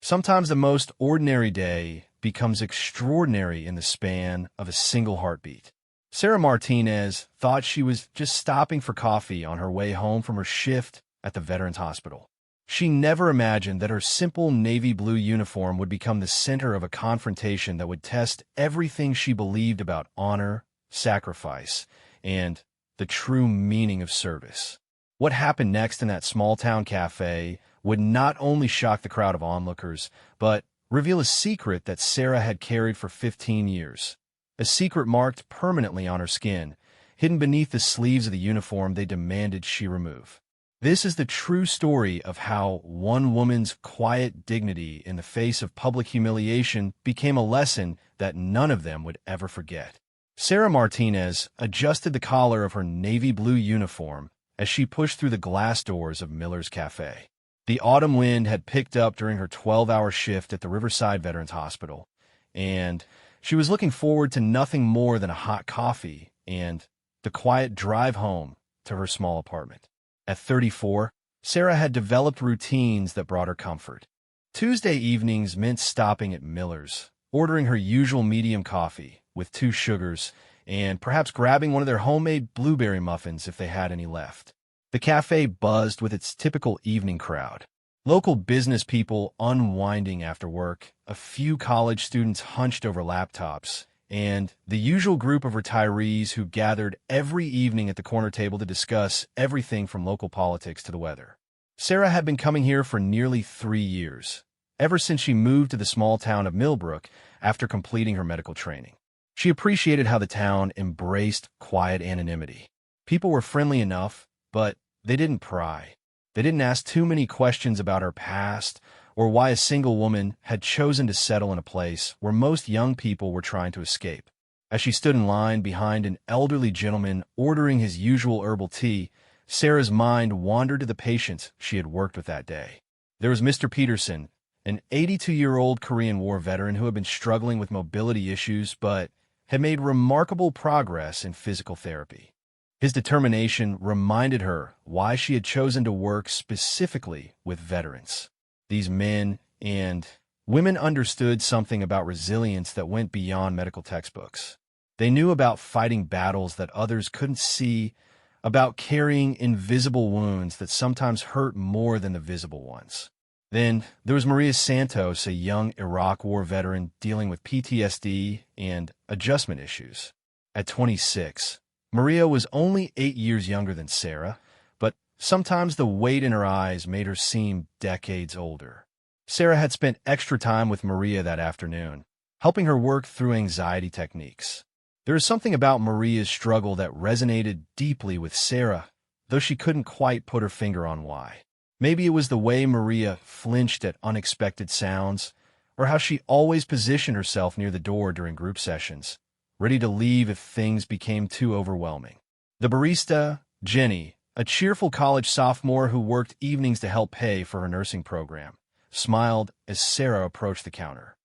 Sometimes the most ordinary day becomes extraordinary in the span of a single heartbeat. Sarah Martinez thought she was just stopping for coffee on her way home from her shift at the Veterans Hospital. She never imagined that her simple navy blue uniform would become the center of a confrontation that would test everything she believed about honor, sacrifice, and the true meaning of service. What happened next in that small-town cafe would not only shock the crowd of onlookers, but reveal a secret that Sarah had carried for 15 years. A secret marked permanently on her skin, hidden beneath the sleeves of the uniform they demanded she remove. This is the true story of how one woman's quiet dignity in the face of public humiliation became a lesson that none of them would ever forget. Sarah Martinez adjusted the collar of her navy blue uniform as she pushed through the glass doors of Miller's Cafe. The autumn wind had picked up during her 12-hour shift at the Riverside Veterans Hospital, and she was looking forward to nothing more than a hot coffee and the quiet drive home to her small apartment. At 34, Sarah had developed routines that brought her comfort. Tuesday evenings meant stopping at Miller's, ordering her usual medium coffee with 2 sugars, and perhaps grabbing one of their homemade blueberry muffins if they had any left. The cafe buzzed with its typical evening crowd. Local business people unwinding after work, a few college students hunched over laptops, and the usual group of retirees who gathered every evening at the corner table to discuss everything from local politics to the weather. Sarah had been coming here for nearly 3 years, ever since she moved to the small town of Millbrook after completing her medical training. She appreciated how the town embraced quiet anonymity. People were friendly enough, but they didn't pry. They didn't ask too many questions about her past or why a single woman had chosen to settle in a place where most young people were trying to escape. As she stood in line behind an elderly gentleman ordering his usual herbal tea, Sarah's mind wandered to the patients she had worked with that day. There was Mr. Peterson, an 82-year-old Korean War veteran who had been struggling with mobility issues but had made remarkable progress in physical therapy. His determination reminded her why she had chosen to work specifically with veterans. These men and women understood something about resilience that went beyond medical textbooks. They knew about fighting battles that others couldn't see, about carrying invisible wounds that sometimes hurt more than the visible ones. Then there was Maria Santos, a young Iraq War veteran dealing with PTSD and adjustment issues. At 26, Maria was only 8 years younger than Sarah, but sometimes the weight in her eyes made her seem decades older. Sarah had spent extra time with Maria that afternoon, helping her work through anxiety techniques. There was something about Maria's struggle that resonated deeply with Sarah, though she couldn't quite put her finger on why. Maybe it was the way Maria flinched at unexpected sounds, or how she always positioned herself near the door during group sessions, ready to leave if things became too overwhelming. The barista, Jenny, a cheerful college sophomore who worked evenings to help pay for her nursing program, smiled as Sarah approached the counter.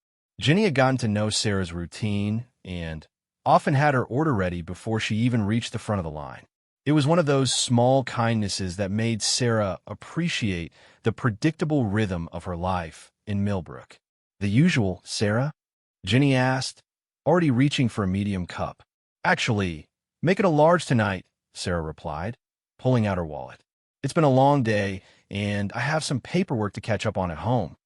Jenny had gotten to know Sarah's routine and often had her order ready before she even reached the front of the line. It was one of those small kindnesses that made Sarah appreciate the predictable rhythm of her life in Millbrook. "The usual, Sarah?" Jenny asked, already reaching for a medium cup. "Actually, make it a large tonight," Sarah replied, pulling out her wallet. "It's been a long day, and I have some paperwork to catch up on at home."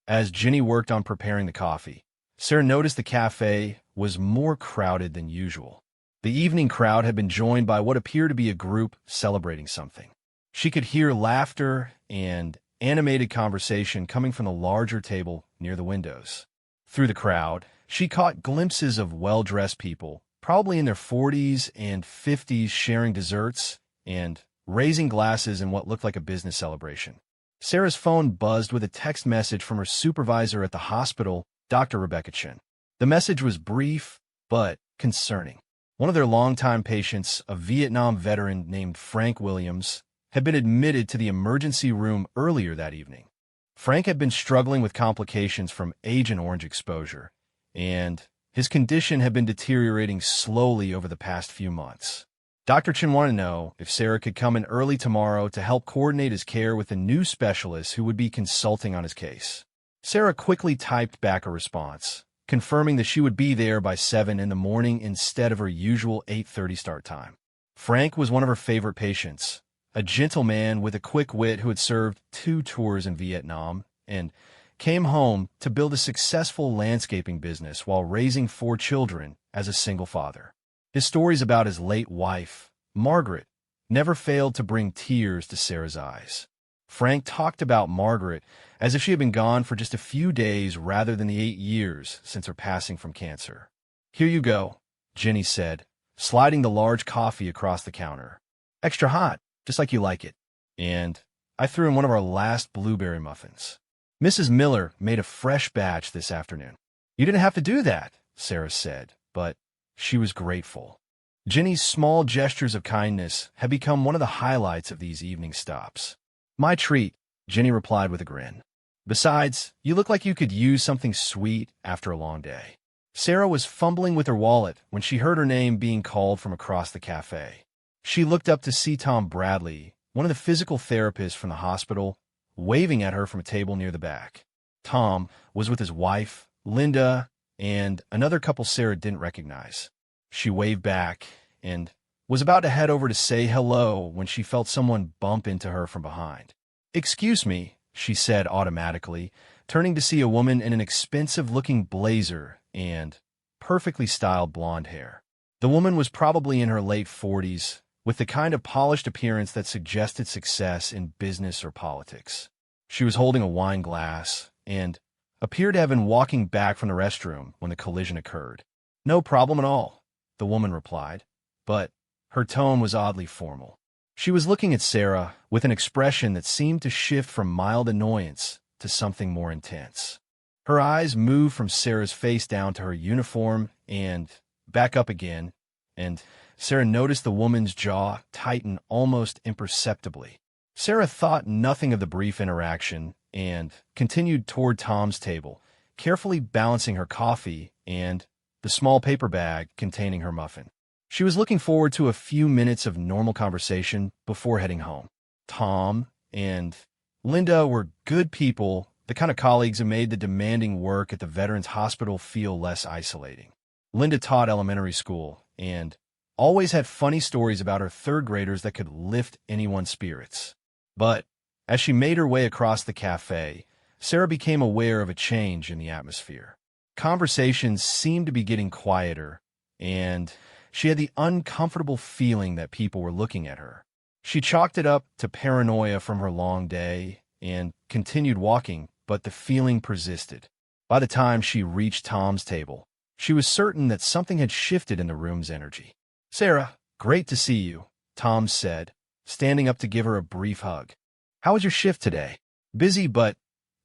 As Jenny worked on preparing the coffee, Sarah noticed the cafe was more crowded than usual. The evening crowd had been joined by what appeared to be a group celebrating something. She could hear laughter and animated conversation coming from the larger table near the windows. Through the crowd, she caught glimpses of well-dressed people, probably in their 40s and 50s, sharing desserts and raising glasses in what looked like a business celebration. Sarah's phone buzzed with a text message from her supervisor at the hospital, Dr. Rebecca Chen. The message was brief, but concerning. One of their longtime patients, a Vietnam veteran named Frank Williams, had been admitted to the emergency room earlier that evening. Frank had been struggling with complications from Agent Orange exposure, and his condition had been deteriorating slowly over the past few months. Dr. Chen wanted to know if Sarah could come in early tomorrow to help coordinate his care with a new specialist who would be consulting on his case. Sarah quickly typed back a response, confirming that she would be there by 7 in the morning instead of her usual 8:30 start time. Frank was one of her favorite patients, a gentleman with a quick wit who had served 2 tours in Vietnam and came home to build a successful landscaping business while raising 4 children as a single father. His stories about his late wife, Margaret, never failed to bring tears to Sarah's eyes. Frank talked about Margaret as if she had been gone for just a few days rather than the 8 years since her passing from cancer. "Here you go," Jenny said, sliding the large coffee across the counter. "Extra hot, just like you like it. And I threw in one of our last blueberry muffins. Mrs. Miller made a fresh batch this afternoon." "You didn't have to do that," Sarah said, but she was grateful. Jenny's small gestures of kindness had become one of the highlights of these evening stops. "My treat," Jenny replied with a grin. "Besides, you look like you could use something sweet after a long day." Sarah was fumbling with her wallet when she heard her name being called from across the cafe. She looked up to see Tom Bradley, one of the physical therapists from the hospital, waving at her from a table near the back. Tom was with his wife, Linda, and another couple Sarah didn't recognize. She waved back and was about to head over to say hello when she felt someone bump into her from behind. "Excuse me," she said automatically, turning to see a woman in an expensive-looking blazer and perfectly styled blonde hair. The woman was probably in her late 40s, with the kind of polished appearance that suggested success in business or politics. She was holding a wine glass and appeared to have been walking back from the restroom when the collision occurred. "No problem at all," the woman replied, but her tone was oddly formal. She was looking at Sarah with an expression that seemed to shift from mild annoyance to something more intense. Her eyes moved from Sarah's face down to her uniform and back up again, and Sarah noticed the woman's jaw tighten almost imperceptibly. Sarah thought nothing of the brief interaction and continued toward Tom's table, carefully balancing her coffee and the small paper bag containing her muffin. She was looking forward to a few minutes of normal conversation before heading home. Tom and Linda were good people, the kind of colleagues who made the demanding work at the Veterans Hospital feel less isolating. Linda taught elementary school and always had funny stories about her third graders that could lift anyone's spirits. But as she made her way across the cafe, Sarah became aware of a change in the atmosphere. Conversations seemed to be getting quieter, and she had the uncomfortable feeling that people were looking at her. She chalked it up to paranoia from her long day and continued walking, but the feeling persisted. By the time she reached Tom's table, she was certain that something had shifted in the room's energy. "Sarah, great to see you," Tom said, standing up to give her a brief hug. "How was your shift today?" "Busy, but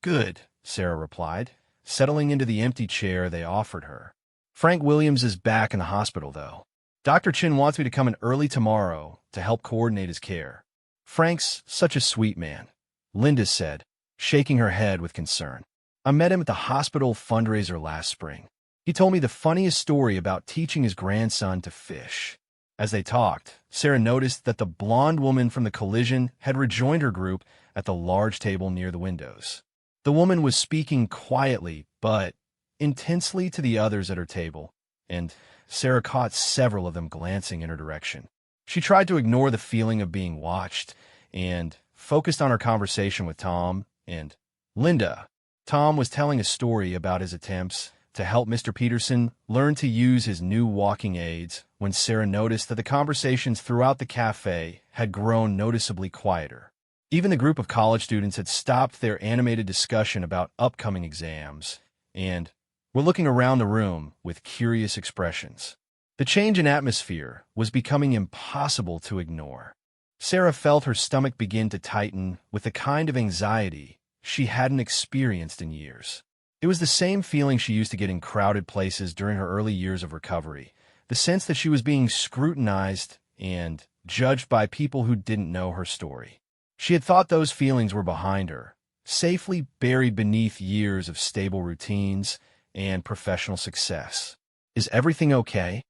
good," Sarah replied, settling into the empty chair they offered her. "Frank Williams is back in the hospital, though. Dr. Chin wants me to come in early tomorrow to help coordinate his care." "Frank's such a sweet man," Linda said, shaking her head with concern. "I met him at the hospital fundraiser last spring. He told me the funniest story about teaching his grandson to fish." As they talked, Sarah noticed that the blonde woman from the collision had rejoined her group at the large table near the windows. The woman was speaking quietly but intensely to the others at her table, and Sarah caught several of them glancing in her direction. She tried to ignore the feeling of being watched and focused on her conversation with Tom and Linda. Tom was telling a story about his attempts to help Mr. Peterson learn to use his new walking aids when Sarah noticed that the conversations throughout the cafe had grown noticeably quieter. Even the group of college students had stopped their animated discussion about upcoming exams and were looking around the room with curious expressions. The change in atmosphere was becoming impossible to ignore. Sarah felt her stomach begin to tighten with the kind of anxiety she hadn't experienced in years. It was the same feeling she used to get in crowded places during her early years of recovery, the sense that she was being scrutinized and judged by people who didn't know her story. She had thought those feelings were behind her, safely buried beneath years of stable routines and professional success. "Is everything okay?"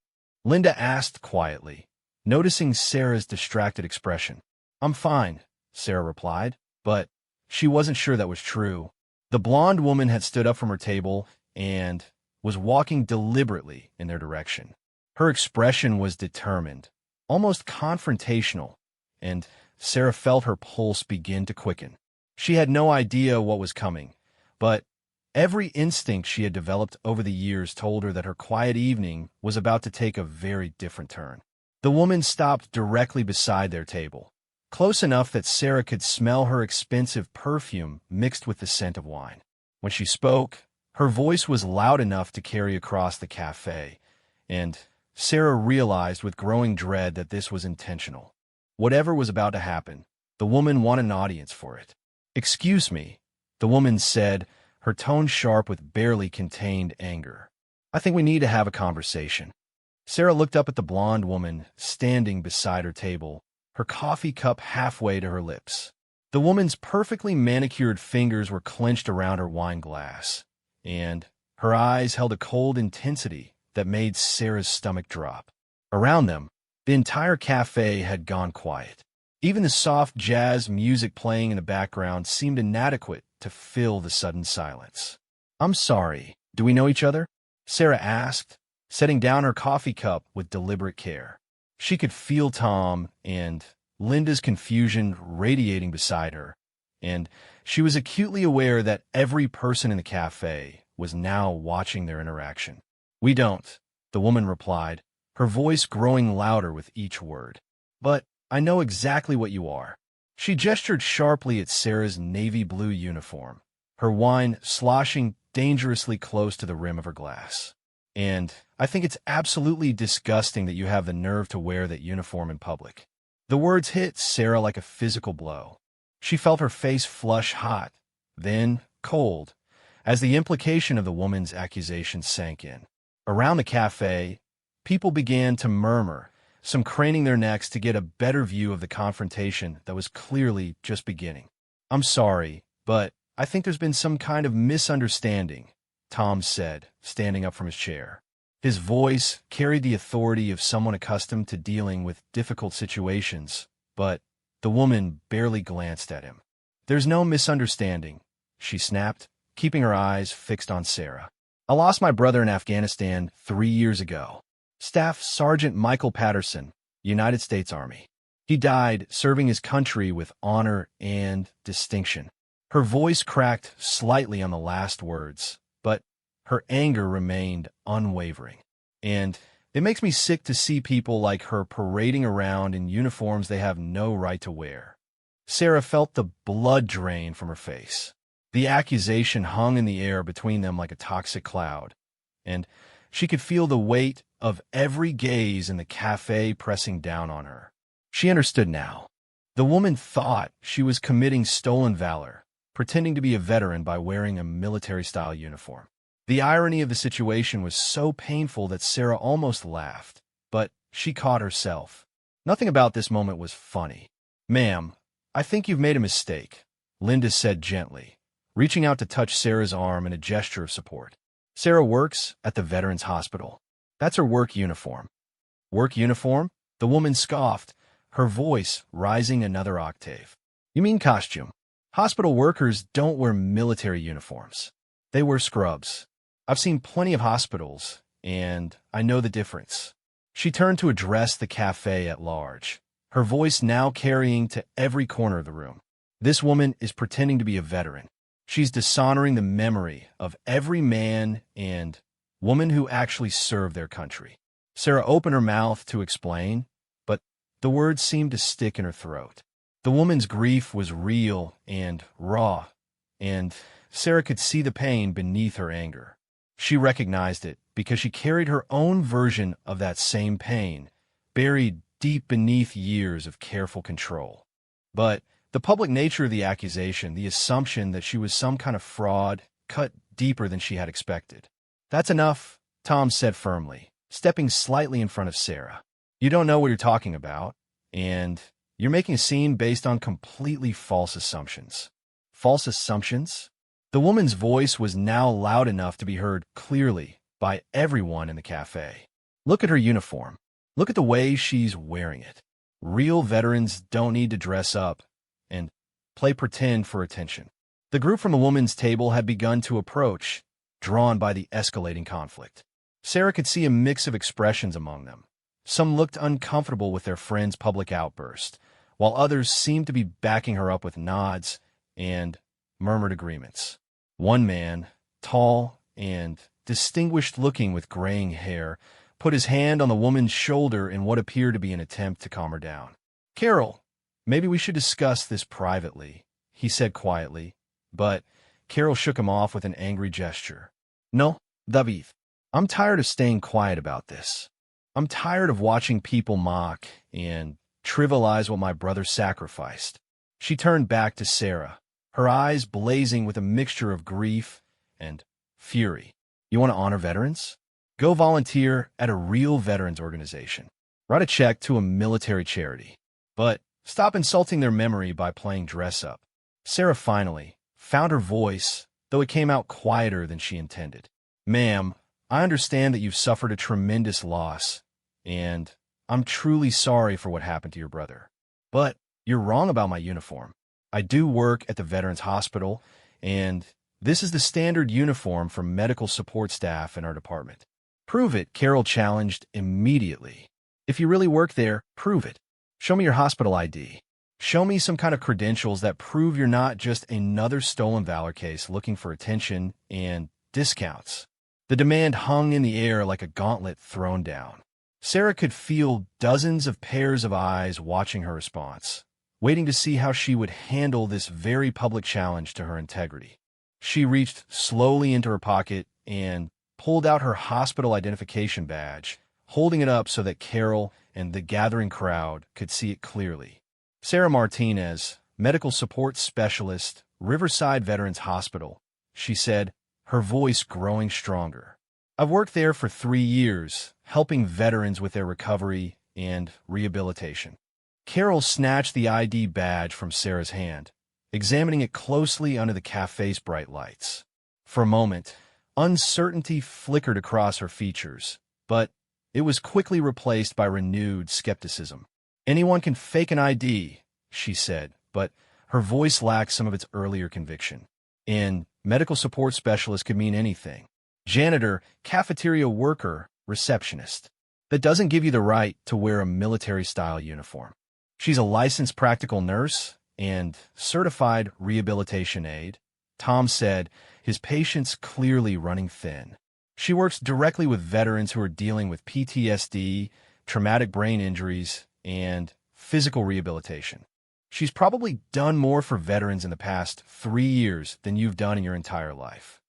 Linda asked quietly, noticing Sarah's distracted expression. "I'm fine," Sarah replied, but she wasn't sure that was true. The blonde woman had stood up from her table and was walking deliberately in their direction. Her expression was determined, almost confrontational, and Sarah felt her pulse begin to quicken. She had no idea what was coming, but every instinct she had developed over the years told her that her quiet evening was about to take a very different turn. The woman stopped directly beside their table, close enough that Sarah could smell her expensive perfume mixed with the scent of wine. When she spoke, her voice was loud enough to carry across the cafe, and Sarah realized with growing dread that this was intentional. Whatever was about to happen, the woman wanted an audience for it. "Excuse me," the woman said, her tone sharp with barely contained anger. "I think we need to have a conversation." Sarah looked up at the blonde woman standing beside her table, her coffee cup halfway to her lips. The woman's perfectly manicured fingers were clenched around her wine glass, and her eyes held a cold intensity that made Sarah's stomach drop. Around them, the entire cafe had gone quiet. Even the soft jazz music playing in the background seemed inadequate to fill the sudden silence. "I'm sorry, do we know each other?" Sarah asked, setting down her coffee cup with deliberate care. She could feel Tom and Linda's confusion radiating beside her, and she was acutely aware that every person in the cafe was now watching their interaction. "We don't," the woman replied, her voice growing louder with each word. "But I know exactly what you are." She gestured sharply at Sarah's navy blue uniform, her wine sloshing dangerously close to the rim of her glass. "And I think it's absolutely disgusting that you have the nerve to wear that uniform in public." The words hit Sarah like a physical blow. She felt her face flush hot, then cold, as the implication of the woman's accusation sank in. Around the cafe, people began to murmur, some craning their necks to get a better view of the confrontation that was clearly just beginning. "I'm sorry, but I think there's been some kind of misunderstanding," Tom said, standing up from his chair. His voice carried the authority of someone accustomed to dealing with difficult situations, but the woman barely glanced at him. "There's no misunderstanding," she snapped, keeping her eyes fixed on Sarah. "I lost my brother in Afghanistan 3 years ago. Staff Sergeant Michael Patterson, United States Army. He died serving his country with honor and distinction." Her voice cracked slightly on the last words, but her anger remained unwavering. "And it makes me sick to see people like her parading around in uniforms they have no right to wear." Sarah felt the blood drain from her face. The accusation hung in the air between them like a toxic cloud, and she could feel the weight of every gaze in the cafe pressing down on her. She understood now. The woman thought she was committing stolen valor, pretending to be a veteran by wearing a military-style uniform. The irony of the situation was so painful that Sarah almost laughed, but she caught herself. Nothing about this moment was funny. "Ma'am, I think you've made a mistake," Linda said gently, reaching out to touch Sarah's arm in a gesture of support. "Sarah works at the Veterans Hospital. That's her work uniform." "Work uniform?" The woman scoffed, her voice rising another octave. "You mean costume? Hospital workers don't wear military uniforms. They wear scrubs. I've seen plenty of hospitals, and I know the difference." She turned to address the cafe at large, her voice now carrying to every corner of the room. "This woman is pretending to be a veteran. She's dishonoring the memory of every man and woman who actually served their country." Sarah opened her mouth to explain, but the words seemed to stick in her throat. The woman's grief was real and raw, and Sarah could see the pain beneath her anger. She recognized it because she carried her own version of that same pain, buried deep beneath years of careful control. But the public nature of the accusation, the assumption that she was some kind of fraud, cut deeper than she had expected. "That's enough," Tom said firmly, stepping slightly in front of Sarah. "You don't know what you're talking about, and you're making a scene based on completely false assumptions." "False assumptions?" The woman's voice was now loud enough to be heard clearly by everyone in the cafe. "Look at her uniform. Look at the way she's wearing it. Real veterans don't need to dress up and play pretend for attention." The group from the woman's table had begun to approach, drawn by the escalating conflict. Sarah could see a mix of expressions among them. Some looked uncomfortable with their friend's public outburst, while others seemed to be backing her up with nods and murmured agreements. One man, tall and distinguished-looking with graying hair, put his hand on the woman's shoulder in what appeared to be an attempt to calm her down. "Carol, maybe we should discuss this privately," he said quietly, but Carol shook him off with an angry gesture. "No, David. I'm tired of staying quiet about this. I'm tired of watching people mock and trivialize what my brother sacrificed." She turned back to Sarah, her eyes blazing with a mixture of grief and fury. "You want to honor veterans? Go volunteer at a real veterans organization. Write a check to a military charity. But stop insulting their memory by playing dress-up." Sarah finally found her voice, though it came out quieter than she intended. "Ma'am, I understand that you've suffered a tremendous loss, and I'm truly sorry for what happened to your brother. But you're wrong about my uniform. I do work at the Veterans Hospital, and this is the standard uniform for medical support staff in our department." "Prove it," Carol challenged immediately. "If you really work there, prove it. Show me your hospital ID. Show me some kind of credentials that prove you're not just another stolen valor case looking for attention and discounts." The demand hung in the air like a gauntlet thrown down. Sarah could feel dozens of pairs of eyes watching her response, waiting to see how she would handle this very public challenge to her integrity. She reached slowly into her pocket and pulled out her hospital identification badge, holding it up so that Carol and the gathering crowd could see it clearly. "Sarah Martinez, Medical Support Specialist, Riverside Veterans Hospital," she said, her voice growing stronger. "I've worked there for 3 years, helping veterans with their recovery and rehabilitation." Carol snatched the ID badge from Sarah's hand, examining it closely under the cafe's bright lights. For a moment, uncertainty flickered across her features, but it was quickly replaced by renewed skepticism. "Anyone can fake an ID," she said, but her voice lacked some of its earlier conviction. And medical support specialist could mean anything. Janitor, cafeteria worker, receptionist. That doesn't give you the right to wear a military-style uniform. She's a licensed practical nurse and certified rehabilitation aide, Tom said, his patience clearly running thin. She works directly with veterans who are dealing with PTSD, traumatic brain injuries, and physical rehabilitation. She's probably done more for veterans in the past 3 years than you've done in your entire life.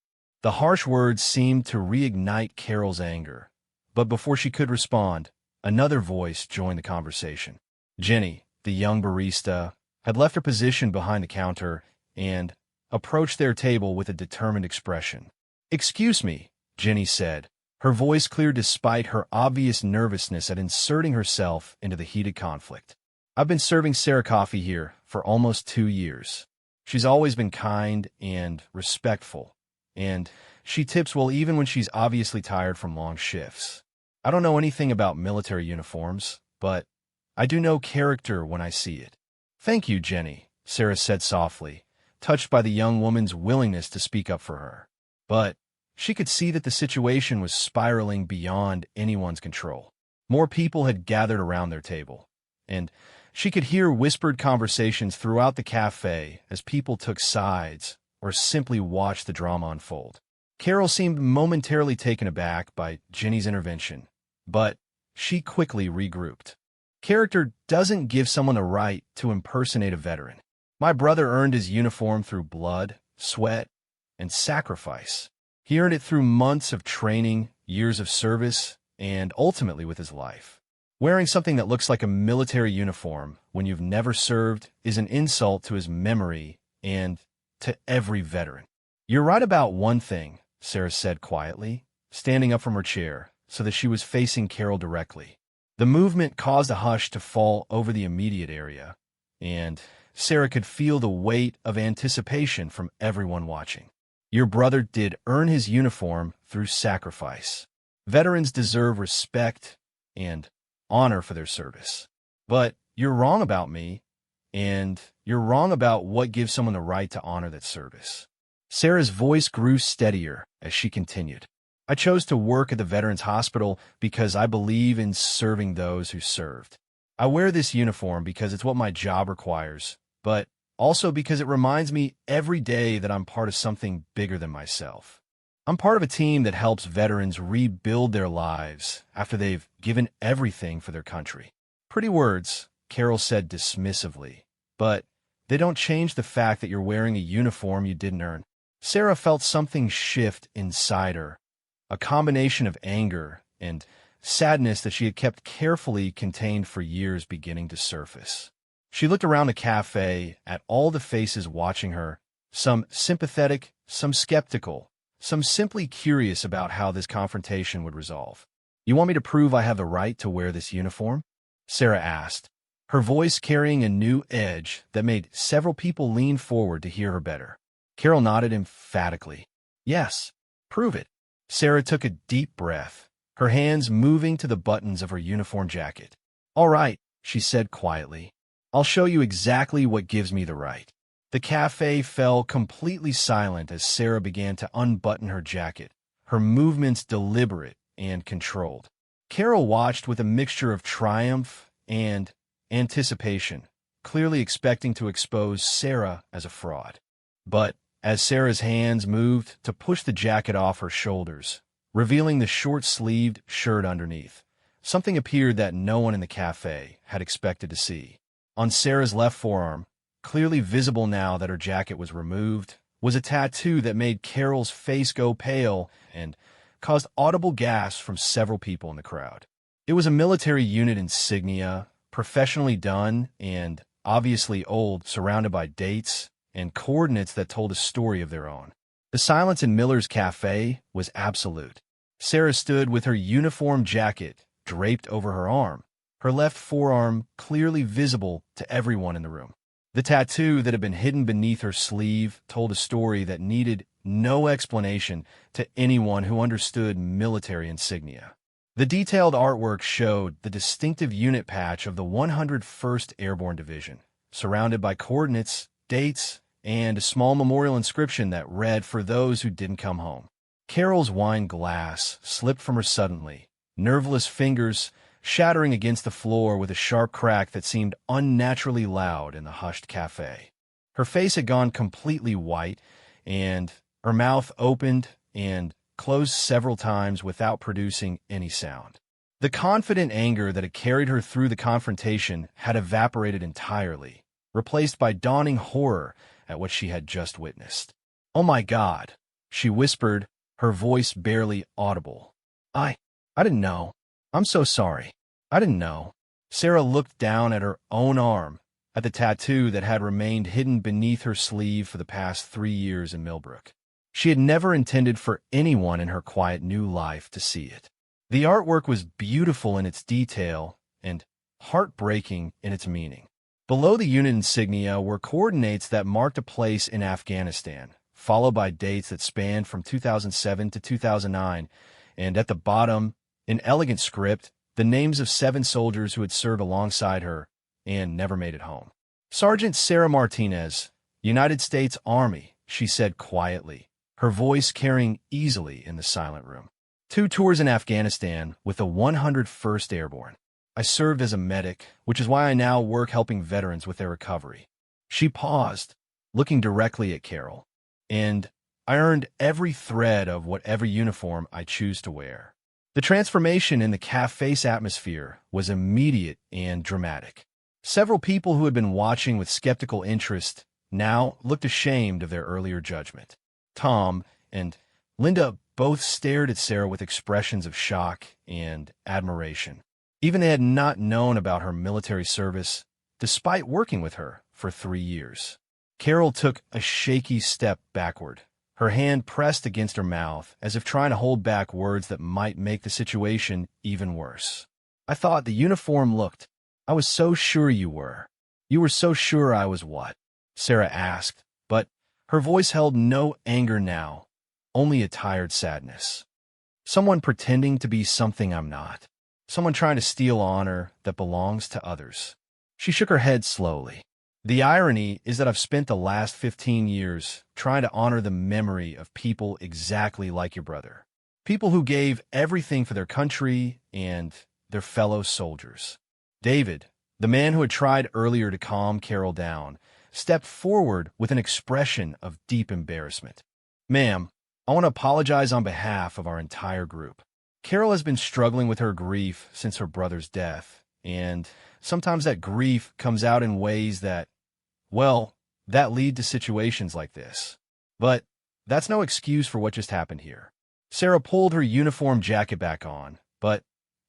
The harsh words seemed to reignite Carol's anger, but before she could respond, another voice joined the conversation. Jenny, the young barista, had left her position behind the counter and approached their table with a determined expression. "Excuse me," Jenny said, her voice clear despite her obvious nervousness at inserting herself into the heated conflict. "I've been serving Sarah coffee here for almost 2 years. She's always been kind and respectful, and she tips well even when she's obviously tired from long shifts. I don't know anything about military uniforms, but I do know character when I see it." "Thank you, Jenny," Sarah said softly, touched by the young woman's willingness to speak up for her. But she could see that the situation was spiraling beyond anyone's control. More people had gathered around their table, and she could hear whispered conversations throughout the cafe as people took sides or simply watched the drama unfold. Carol seemed momentarily taken aback by Jenny's intervention, but she quickly regrouped. "Character doesn't give someone a right to impersonate a veteran. My brother earned his uniform through blood, sweat, and sacrifice. He earned it through months of training, years of service, and ultimately with his life. Wearing something that looks like a military uniform when you've never served is an insult to his memory and to every veteran." "You're right about one thing," Sarah said quietly, standing up from her chair so that she was facing Carol directly. The movement caused a hush to fall over the immediate area, and Sarah could feel the weight of anticipation from everyone watching. "Your brother did earn his uniform through sacrifice. Veterans deserve respect and honor for their service. But you're wrong about me, and You're wrong about what gives someone the right to honor that service." Sarah's voice grew steadier as she continued. "I chose to work at the Veterans Hospital because I believe in serving those who served. I wear this uniform because it's what my job requires, but also because it reminds me every day that I'm part of something bigger than myself. I'm part of a team that helps veterans rebuild their lives after they've given everything for their country." "Pretty words," Carol said dismissively, "but they don't change the fact that you're wearing a uniform you didn't earn." Sarah felt something shift inside her, a combination of anger and sadness that she had kept carefully contained for years beginning to surface. She looked around the cafe at all the faces watching her, some sympathetic, some skeptical, some simply curious about how this confrontation would resolve. "You want me to prove I have the right to wear this uniform?" Sarah asked, her voice carrying a new edge that made several people lean forward to hear her better. Carol nodded emphatically. "Yes, prove it." Sarah took a deep breath, her hands moving to the buttons of her uniform jacket. "All right," she said quietly. "I'll show you exactly what gives me the right." The cafe fell completely silent as Sarah began to unbutton her jacket, her movements deliberate and controlled. Carol watched with a mixture of triumph and anticipation, clearly expecting to expose Sarah as a fraud. But as Sarah's hands moved to push the jacket off her shoulders, revealing the short-sleeved shirt underneath, something appeared that no one in the cafe had expected to see. On Sarah's left forearm, clearly visible now that her jacket was removed, was a tattoo that made Carol's face go pale and caused audible gasps from several people in the crowd. It was a military unit insignia, professionally done and obviously old, surrounded by dates and coordinates that told a story of their own. The silence in Miller's cafe was absolute. Sarah stood with her uniform jacket draped over her arm, her left forearm clearly visible to everyone in the room. The tattoo that had been hidden beneath her sleeve told a story that needed no explanation to anyone who understood military insignia. The detailed artwork showed the distinctive unit patch of the 101st Airborne Division, surrounded by coordinates, dates, and a small memorial inscription that read, "For those who didn't come home." Carol's wine glass slipped from her suddenly, nerveless fingers shattering against the floor with a sharp crack that seemed unnaturally loud in the hushed cafe. Her face had gone completely white, and her mouth opened and closed several times without producing any sound. The confident anger that had carried her through the confrontation had evaporated entirely, replaced by dawning horror at what she had just witnessed. "Oh my God," she whispered, her voice barely audible. I didn't know. I'm so sorry. I didn't know." Sarah looked down at her own arm, at the tattoo that had remained hidden beneath her sleeve for the past 3 years in Millbrook. She had never intended for anyone in her quiet new life to see it. The artwork was beautiful in its detail and heartbreaking in its meaning. Below the unit insignia were coordinates that marked a place in Afghanistan, followed by dates that spanned from 2007 to 2009, and at the bottom, in elegant script, the names of 7 soldiers who had served alongside her and never made it home. "Sergeant Sarah Martinez, United States Army," she said quietly, her voice carrying easily in the silent room. "2 tours in Afghanistan with the 101st Airborne. I served as a medic, which is why I now work helping veterans with their recovery." She paused, looking directly at Carol. "And I earned every thread of whatever uniform I choose to wear." The transformation in the cafe's atmosphere was immediate and dramatic. Several people who had been watching with skeptical interest now looked ashamed of their earlier judgment. Tom and Linda both stared at Sarah with expressions of shock and admiration. Even they had not known about her military service, despite working with her for 3 years. Carol took a shaky step backward, her hand pressed against her mouth, as if trying to hold back words that might make the situation even worse. "I thought the uniform looked. I was so sure you were. You were so sure I was what?" Sarah asked, but her voice held no anger now, only a tired sadness. "Someone pretending to be something I'm not. Someone trying to steal honor that belongs to others." She shook her head slowly. The irony is that I've spent the last 15 years trying to honor the memory of people exactly like your brother. People who gave everything for their country and their fellow soldiers. David, the man who had tried earlier to calm Carol down, stepped forward with an expression of deep embarrassment. Ma'am, I want to apologize on behalf of our entire group. Carol has been struggling with her grief since her brother's death, and sometimes that grief comes out in ways that lead to situations like this. But that's no excuse for what just happened here. Sarah pulled her uniform jacket back on, but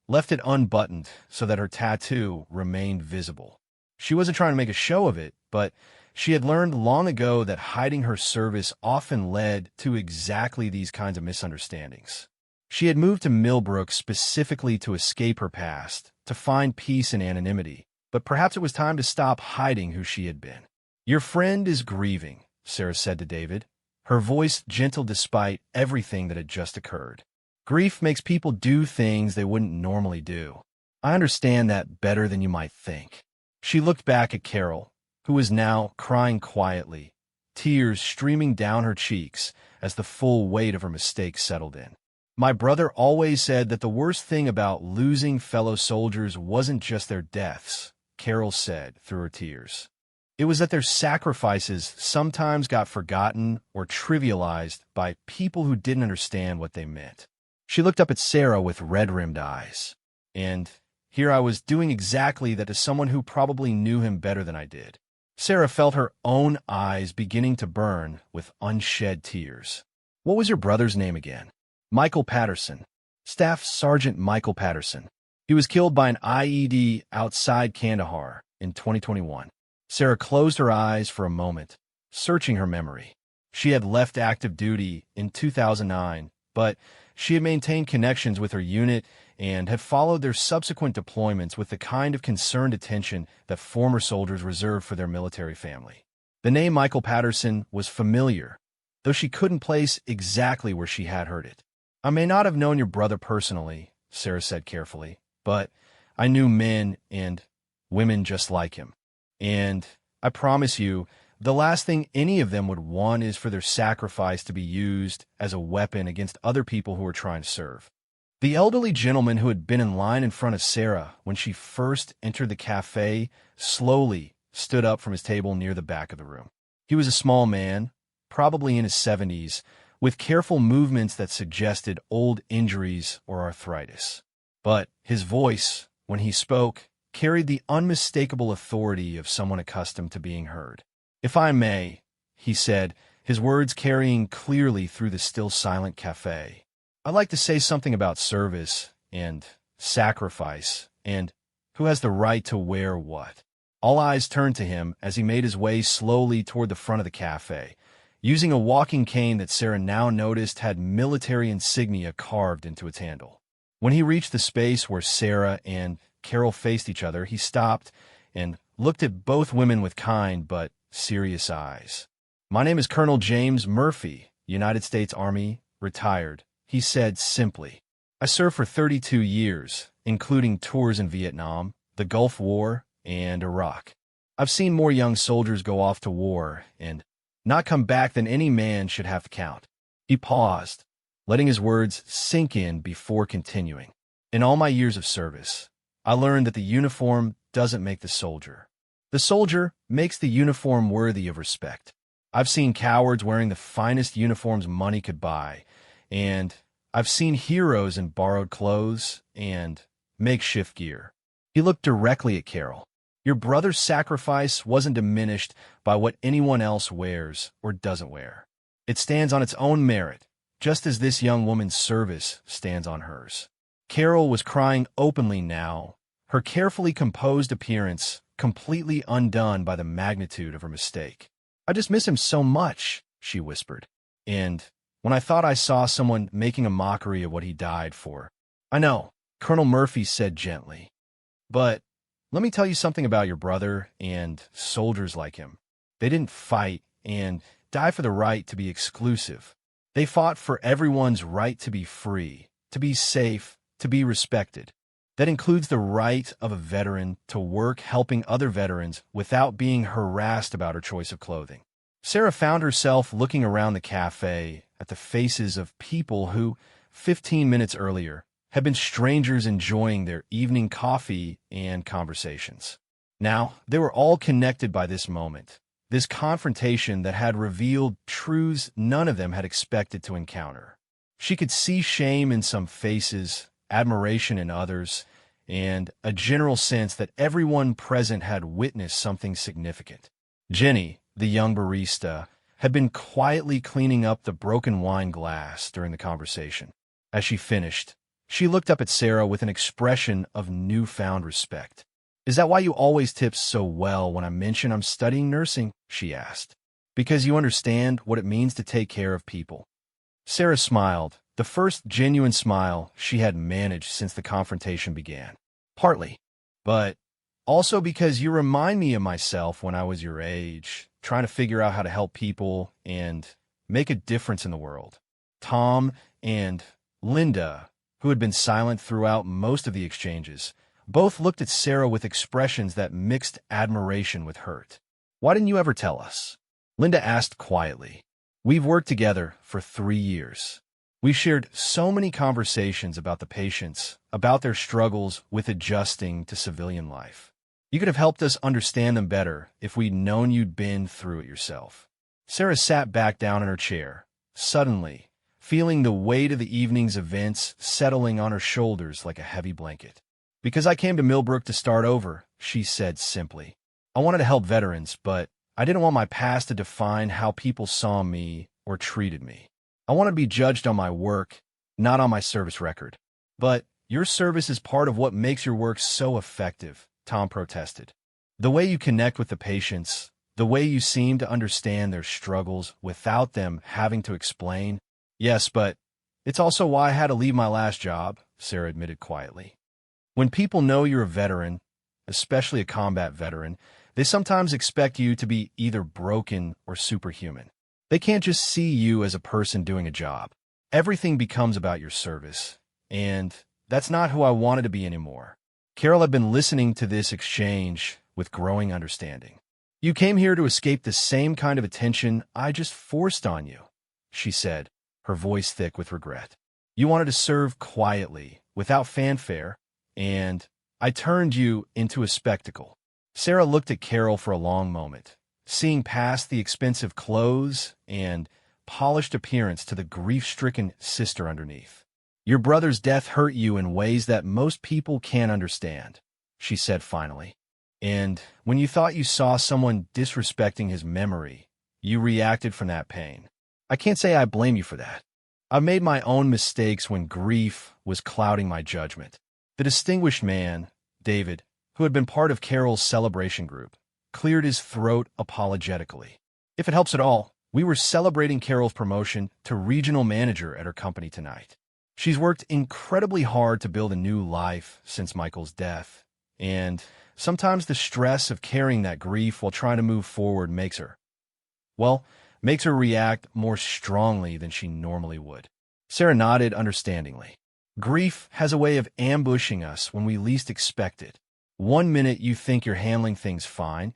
left it unbuttoned so that her tattoo remained visible. She wasn't trying to make a show of it, but she had learned long ago that hiding her service often led to exactly these kinds of misunderstandings. She had moved to Millbrook specifically to escape her past, to find peace in anonymity, but perhaps it was time to stop hiding who she had been. Your friend is grieving, Sarah said to David, her voice gentle despite everything that had just occurred. Grief makes people do things they wouldn't normally do. I understand that better than you might think. She looked back at Carol, who was now crying quietly, tears streaming down her cheeks as the full weight of her mistake settled in. My brother always said that the worst thing about losing fellow soldiers wasn't just their deaths, Carol said through her tears. It was that their sacrifices sometimes got forgotten or trivialized by people who didn't understand what they meant. She looked up at Sarah with red-rimmed eyes. And here I was doing exactly that to someone who probably knew him better than I did. Sarah felt her own eyes beginning to burn with unshed tears. What was your brother's name again? Michael Patterson. Staff Sergeant Michael Patterson. He was killed by an IED outside Kandahar in 2021. Sarah closed her eyes for a moment, searching her memory. She had left active duty in 2009, but she had maintained connections with her unit and had followed their subsequent deployments with the kind of concerned attention that former soldiers reserve for their military family. The name Michael Patterson was familiar, though she couldn't place exactly where she had heard it. I may not have known your brother personally, Sarah said carefully, but I knew men and women just like him. And I promise you, the last thing any of them would want is for their sacrifice to be used as a weapon against other people who are trying to serve. The elderly gentleman who had been in line in front of Sarah when she first entered the cafe slowly stood up from his table near the back of the room. He was a small man, probably in his 70s, with careful movements that suggested old injuries or arthritis. But his voice, when he spoke, carried the unmistakable authority of someone accustomed to being heard. If I may, he said, his words carrying clearly through the still silent cafe, I'd like to say something about service and sacrifice and who has the right to wear what. All eyes turned to him as he made his way slowly toward the front of the cafe, using a walking cane that Sarah now noticed had military insignia carved into its handle. When he reached the space where Sarah and Carol faced each other, he stopped and looked at both women with kind but serious eyes. My name is Colonel James Murphy, United States Army, retired, he said simply. I served for 32 years, including tours in Vietnam, the Gulf War, and Iraq. I've seen more young soldiers go off to war and not come back than any man should have to count. He paused, letting his words sink in before continuing. In all my years of service, I learned that the uniform doesn't make the soldier. The soldier makes the uniform worthy of respect. I've seen cowards wearing the finest uniforms money could buy, and I've seen heroes in borrowed clothes and makeshift gear. He looked directly at Carol. Your brother's sacrifice wasn't diminished by what anyone else wears or doesn't wear. It stands on its own merit, just as this young woman's service stands on hers. Carol was crying openly now, her carefully composed appearance completely undone by the magnitude of her mistake. I just miss him so much, she whispered. And when I thought I saw someone making a mockery of what he died for. I know, Colonel Murphy said gently. But let me tell you something about your brother and soldiers like him. They didn't fight and die for the right to be exclusive. They fought for everyone's right to be free, to be safe, to be respected. that includes the right of a veteran to work helping other veterans without being harassed about her choice of clothing. Sarah found herself looking around the cafe at the faces of people who, 15 minutes earlier, had been strangers enjoying their evening coffee and conversations. Now, they were all connected by this moment, this confrontation that had revealed truths none of them had expected to encounter. She could see shame in some faces, admiration in others, and a general sense that everyone present had witnessed something significant. Jenny, the young barista, had been quietly cleaning up the broken wine glass during the conversation. As she finished, she looked up at Sarah with an expression of newfound respect. "Is that why you always tip so well when I mention I'm studying nursing?" she asked. "Because you understand what it means to take care of people." Sarah smiled, the first genuine smile she had managed since the confrontation began. "Partly, but also because you remind me of myself when I was your age, trying to figure out how to help people and make a difference in the world." Tom and Linda, who had been silent throughout most of the exchanges, both looked at Sarah with expressions that mixed admiration with hurt. "Why didn't you ever tell us?" Linda asked quietly. "We've worked together for 3 years. We shared so many conversations about the patients, about their struggles with adjusting to civilian life. You could have helped us understand them better if we'd known you'd been through it yourself." Sarah sat back down in her chair, suddenly feeling the weight of the evening's events settling on her shoulders like a heavy blanket. "Because I came to Millbrook to start over," she said simply. "I wanted to help veterans, but I didn't want my past to define how people saw me or treated me. I wanted to be judged on my work, not on my service record." "But your service is part of what makes your work so effective," Tom protested. "The way you connect with the patients, the way you seem to understand their struggles without them having to explain." "Yes, but it's also why I had to leave my last job," Sarah admitted quietly. "When people know you're a veteran, especially a combat veteran, they sometimes expect you to be either broken or superhuman. They can't just see you as a person doing a job. Everything becomes about your service, and that's not who I wanted to be anymore." Carol had been listening to this exchange with growing understanding. "You came here to escape the same kind of attention I just forced on you," she said, her voice thick with regret. "You wanted to serve quietly, without fanfare, and I turned you into a spectacle." Sarah looked at Carol for a long moment, seeing past the expensive clothes and polished appearance to the grief-stricken sister underneath. "Your brother's death hurt you in ways that most people can't understand," she said finally. "And when you thought you saw someone disrespecting his memory, you reacted from that pain. I can't say I blame you for that. I've made my own mistakes when grief was clouding my judgment." The distinguished man, David, who had been part of Carol's celebration group, cleared his throat apologetically. "If it helps at all, we were celebrating Carol's promotion to regional manager at her company tonight. She's worked incredibly hard to build a new life since Michael's death, and sometimes the stress of carrying that grief while trying to move forward makes her react more strongly than she normally would." Sarah nodded understandingly. "Grief has a way of ambushing us when we least expect it. One minute you think you're handling things fine,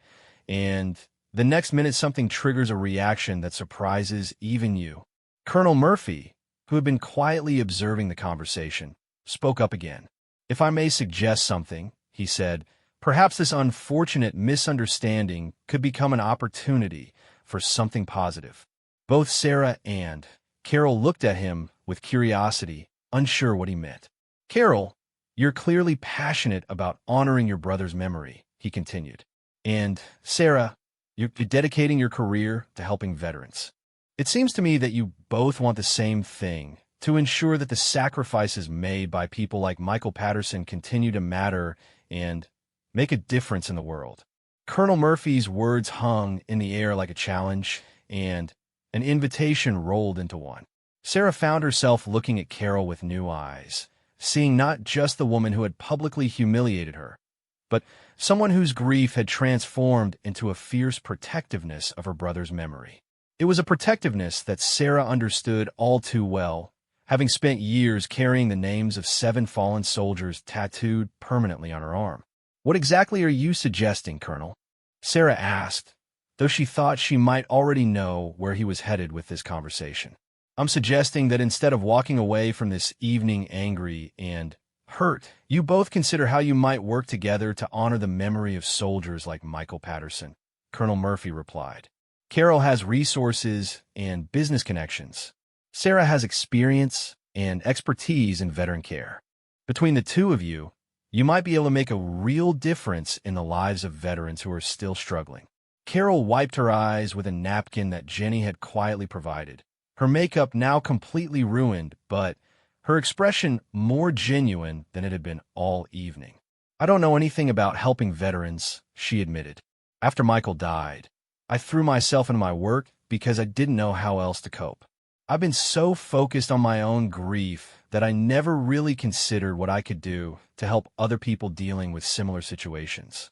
and the next minute something triggers a reaction that surprises even you." Colonel Murphy, who had been quietly observing the conversation, spoke up again. "If I may suggest something," he said, "perhaps this unfortunate misunderstanding could become an opportunity for something positive." Both Sarah and Carol looked at him with curiosity, unsure what he meant. "Carol, you're clearly passionate about honoring your brother's memory," he continued. "And Sarah, you're dedicating your career to helping veterans. It seems to me that you both want the same thing, to ensure that the sacrifices made by people like Michael Patterson continue to matter and make a difference in the world." Colonel Murphy's words hung in the air like a challenge, and an invitation rolled into one. Sarah found herself looking at Carol with new eyes, seeing not just the woman who had publicly humiliated her, but someone whose grief had transformed into a fierce protectiveness of her brother's memory. It was a protectiveness that Sarah understood all too well, having spent years carrying the names of 7 fallen soldiers tattooed permanently on her arm. "What exactly are you suggesting, Colonel?" Sarah asked, though she thought she might already know where he was headed with this conversation. "I'm suggesting that instead of walking away from this evening angry and hurt, you both consider how you might work together to honor the memory of soldiers like Michael Patterson," Colonel Murphy replied. "Carol has resources and business connections. Sarah has experience and expertise in veteran care. Between the two of you, you might be able to make a real difference in the lives of veterans who are still struggling." Carol wiped her eyes with a napkin that Jenny had quietly provided, her makeup now completely ruined, but her expression more genuine than it had been all evening. "I don't know anything about helping veterans," she admitted. "After Michael died, I threw myself into my work because I didn't know how else to cope. I've been so focused on my own grief that I never really considered what I could do to help other people dealing with similar situations."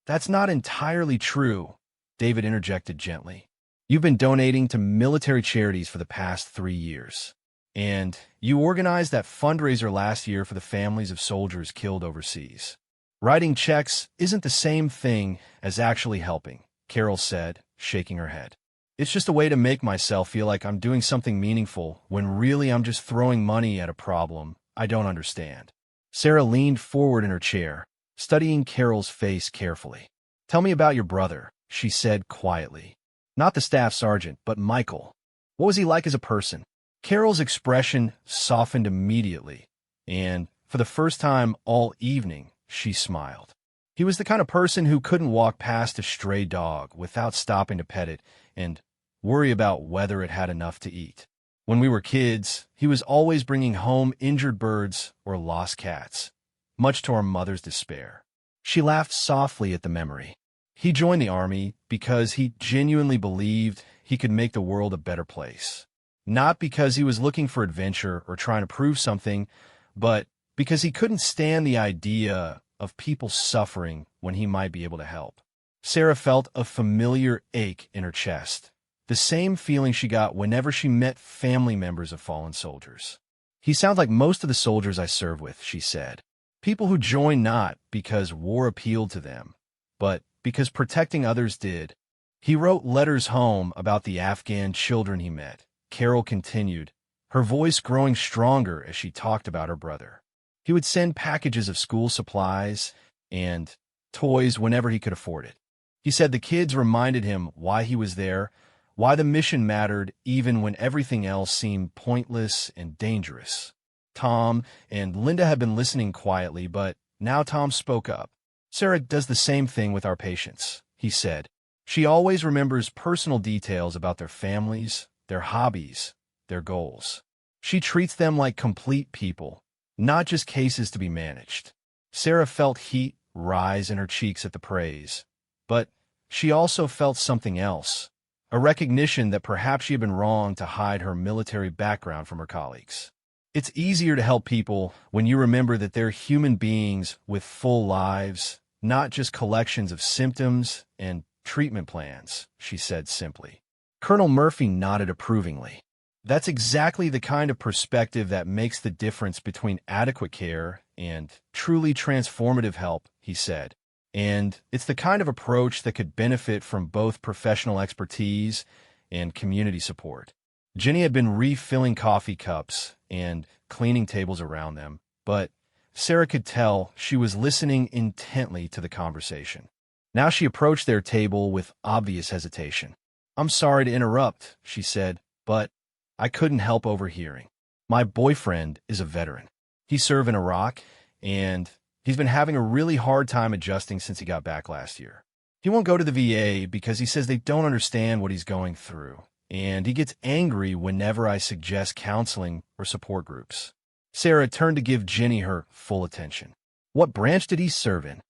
"That's not entirely true," David interjected gently. "You've been donating to military charities for the past 3 years. And you organized that fundraiser last year for the families of soldiers killed overseas. Writing checks isn't the same thing as actually helping," Carol said, shaking her head. "It's just a way to make myself feel like I'm doing something meaningful when really I'm just throwing money at a problem I don't understand." Sarah leaned forward in her chair, studying Carol's face carefully. "Tell me about your brother," she said quietly. "Not the staff sergeant, but Michael. What was he like as a person?" Carol's expression softened immediately, and for the first time all evening, she smiled. "He was the kind of person who couldn't walk past a stray dog without stopping to pet it and worry about whether it had enough to eat. When we were kids, he was always bringing home injured birds or lost cats, much to our mother's despair." She laughed softly at the memory. "He joined the Army because he genuinely believed he could make the world a better place. Not because he was looking for adventure or trying to prove something, but because he couldn't stand the idea of people suffering when he might be able to help." Sarah felt a familiar ache in her chest, the same feeling she got whenever she met family members of fallen soldiers. "He sounds like most of the soldiers I serve with," she said. "People who join not because war appealed to them, but because protecting others did. He wrote letters home about the Afghan children he met," Carol continued, her voice growing stronger as she talked about her brother. "He would send packages of school supplies and toys whenever he could afford it. He said the kids reminded him why he was there, why the mission mattered even when everything else seemed pointless and dangerous." Tom and Linda had been listening quietly, but now Tom spoke up. "Sarah does the same thing with our patients," he said. "She always remembers personal details about their families, their hobbies, their goals. She treats them like complete people, not just cases to be managed." Sarah felt heat rise in her cheeks at the praise, but she also felt something else, a recognition that perhaps she had been wrong to hide her military background from her colleagues. "It's easier to help people when you remember that they're human beings with full lives, not just collections of symptoms and treatment plans," she said simply. Colonel Murphy nodded approvingly. "That's exactly the kind of perspective that makes the difference between adequate care and truly transformative help," he said. "And it's the kind of approach that could benefit from both professional expertise and community support." Jenny had been refilling coffee cups and cleaning tables around them, but Sarah could tell she was listening intently to the conversation. Now she approached their table with obvious hesitation. "I'm sorry to interrupt," she said, "but I couldn't help overhearing. My boyfriend is a veteran. He served in Iraq, and he's been having a really hard time adjusting since he got back last year. He won't go to the VA because he says they don't understand what he's going through, and he gets angry whenever I suggest counseling or support groups." Sarah turned to give Jenny her full attention. "What branch did he serve in?"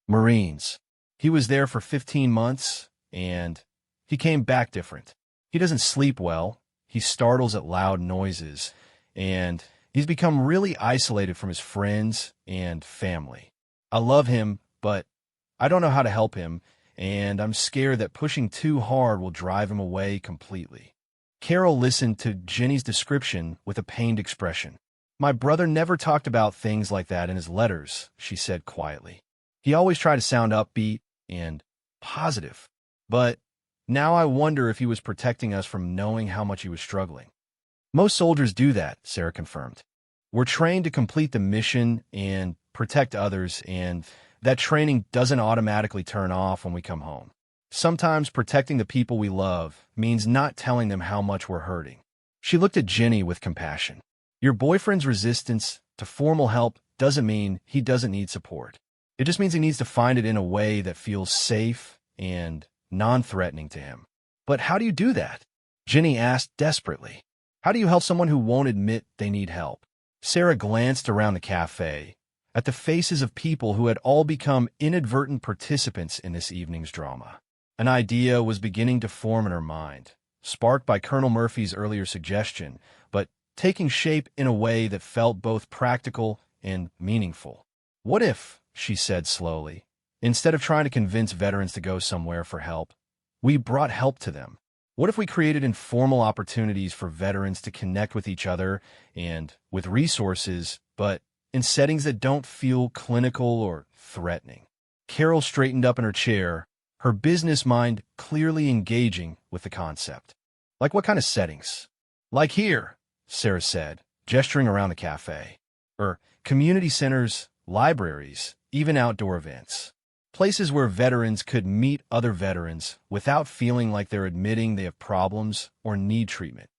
"Marines. He was there for 15 months, and he came back different. He doesn't sleep well, he startles at loud noises, and he's become really isolated from his friends and family. I love him, but I don't know how to help him, and I'm scared that pushing too hard will drive him away completely." Carol listened to Jenny's description with a pained expression. My brother never talked about things like that in his letters, she said quietly. He always tried to sound upbeat and positive. But now I wonder if he was protecting us from knowing how much he was struggling. Most soldiers do that, Sarah confirmed. We're trained to complete the mission and protect others, and that training doesn't automatically turn off when we come home. Sometimes protecting the people we love means not telling them how much we're hurting. She looked at Jenny with compassion. Your boyfriend's resistance to formal help doesn't mean he doesn't need support. It just means he needs to find it in a way that feels safe and non-threatening to him. But how do you do that? Jenny asked desperately. How do you help someone who won't admit they need help? Sarah glanced around the cafe at the faces of people who had all become inadvertent participants in this evening's drama. An idea was beginning to form in her mind, sparked by Colonel Murphy's earlier suggestion, but taking shape in a way that felt both practical and meaningful. What if, she said slowly, instead of trying to convince veterans to go somewhere for help, we brought help to them? What if we created informal opportunities for veterans to connect with each other and with resources, but in settings that don't feel clinical or threatening? Carol straightened up in her chair, her business mind clearly engaging with the concept. Like what kind of settings? Like here, Sarah said, gesturing around the cafe. Or community centers, libraries, even outdoor events. Places where veterans could meet other veterans without feeling like they're admitting they have problems or need treatment.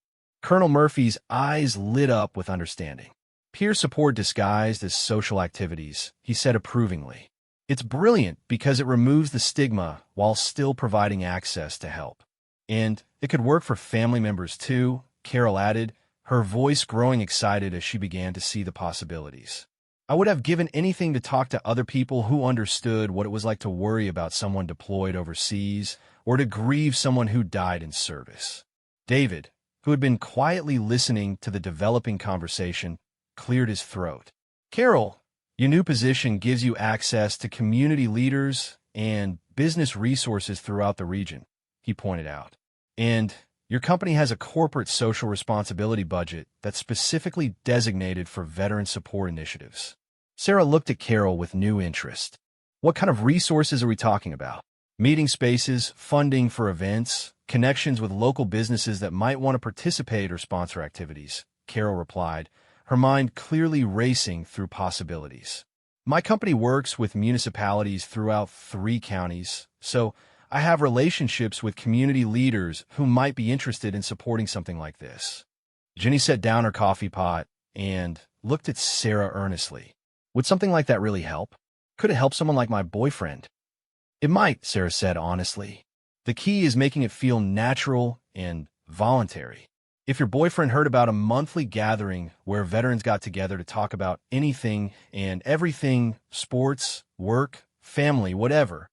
Colonel Murphy's eyes lit up with understanding. Peer support disguised as social activities, he said approvingly. It's brilliant because it removes the stigma while still providing access to help. And it could work for family members too, Carol added, her voice growing excited as she began to see the possibilities. I would have given anything to talk to other people who understood what it was like to worry about someone deployed overseas or to grieve someone who died in service. David, who had been quietly listening to the developing conversation, cleared his throat. Carol, your new position gives you access to community leaders and business resources throughout the region, he pointed out. And your company has a corporate social responsibility budget that's specifically designated for veteran support initiatives. Sarah looked at Carol with new interest. What kind of resources are we talking about? Meeting spaces, funding for events, connections with local businesses that might want to participate or sponsor activities, Carol replied, her mind clearly racing through possibilities. My company works with municipalities throughout 3 counties, so I have relationships with community leaders who might be interested in supporting something like this. Jenny set down her coffee pot and looked at Sarah earnestly. Would something like that really help? Could it help someone like my boyfriend? It might, Sarah said honestly. The key is making it feel natural and voluntary. If your boyfriend heard about a monthly gathering where veterans got together to talk about anything and everything, sports, work, family, whatever,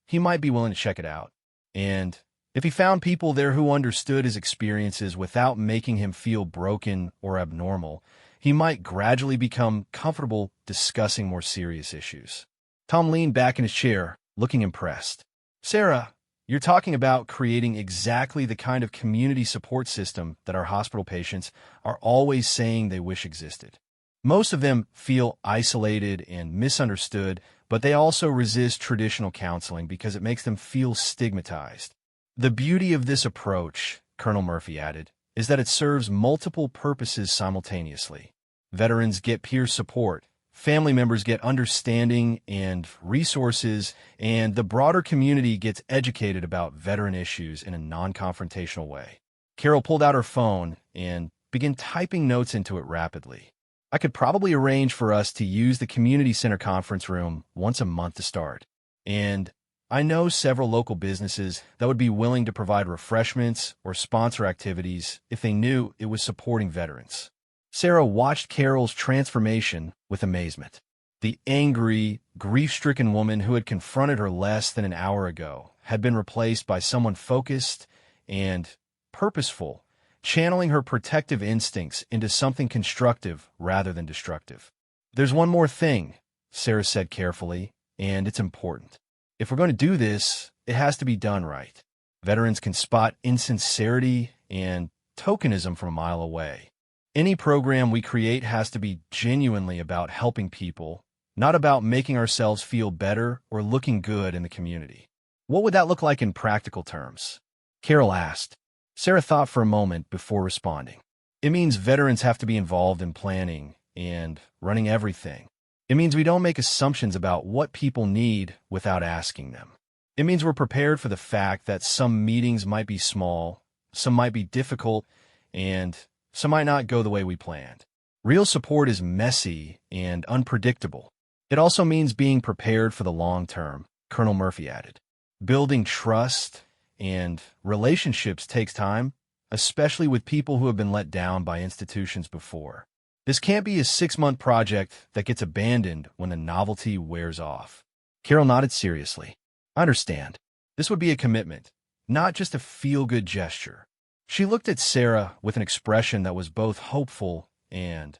he might be willing to check it out. And if he found people there who understood his experiences without making him feel broken or abnormal, he might gradually become comfortable discussing more serious issues. Tom leaned back in his chair, looking impressed. Sarah, you're talking about creating exactly the kind of community support system that our hospital patients are always saying they wish existed. Most of them feel isolated and misunderstood, but they also resist traditional counseling because it makes them feel stigmatized. The beauty of this approach, Colonel Murphy added, is that it serves multiple purposes simultaneously. Veterans get peer support, family members get understanding and resources, and the broader community gets educated about veteran issues in a non-confrontational way. Carol pulled out her phone and began typing notes into it rapidly. I could probably arrange for us to use the community center conference room once a month to start. And I know several local businesses that would be willing to provide refreshments or sponsor activities if they knew it was supporting veterans. Sarah watched Carol's transformation with amazement. The angry, grief-stricken woman who had confronted her less than an hour ago had been replaced by someone focused and purposeful, channeling her protective instincts into something constructive rather than destructive. There's one more thing, Sarah said carefully, and it's important. If we're going to do this, it has to be done right. Veterans can spot insincerity and tokenism from a mile away. Any program we create has to be genuinely about helping people, not about making ourselves feel better or looking good in the community. What would that look like in practical terms? Carol asked. Sarah thought for a moment before responding. It means veterans have to be involved in planning and running everything. It means we don't make assumptions about what people need without asking them. It means we're prepared for the fact that some meetings might be small, some might be difficult, and some might not go the way we planned. Real support is messy and unpredictable. It also means being prepared for the long term, Colonel Murphy added. Building trust and relationships takes time, especially with people who have been let down by institutions before. This can't be a 6-month project that gets abandoned when the novelty wears off. Carol nodded seriously. I understand. This would be a commitment, not just a feel-good gesture. She looked at Sarah with an expression that was both hopeful and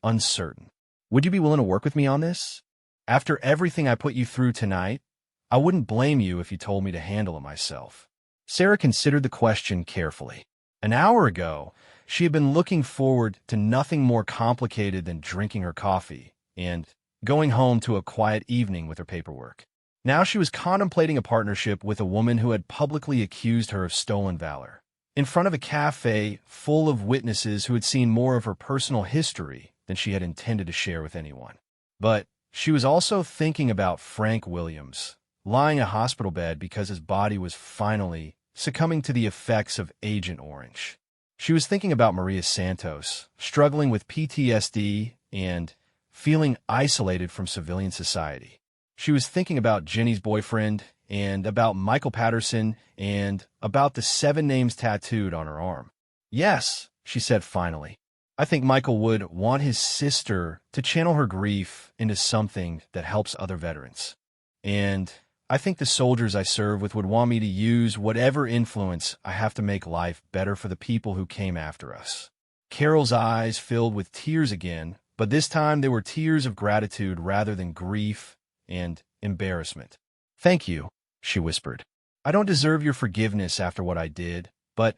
uncertain. Would you be willing to work with me on this? After everything I put you through tonight, I wouldn't blame you if you told me to handle it myself. Sarah considered the question carefully. An hour ago, she had been looking forward to nothing more complicated than drinking her coffee and going home to a quiet evening with her paperwork. Now she was contemplating a partnership with a woman who had publicly accused her of stolen valor. In front of a cafe full of witnesses who had seen more of her personal history than she had intended to share with anyone. But she was also thinking about Frank Williams, lying in a hospital bed because his body was finally succumbing to the effects of Agent Orange. She was thinking about Maria Santos, struggling with PTSD and feeling isolated from civilian society. She was thinking about Jenny's boyfriend and about Michael Patterson and about the 7 names tattooed on her arm. Yes, she said finally. I think Michael would want his sister to channel her grief into something that helps other veterans. And I think the soldiers I serve with would want me to use whatever influence I have to make life better for the people who came after us. Carol's eyes filled with tears again, but this time they were tears of gratitude rather than grief and embarrassment. Thank you, she whispered. I don't deserve your forgiveness after what I did, but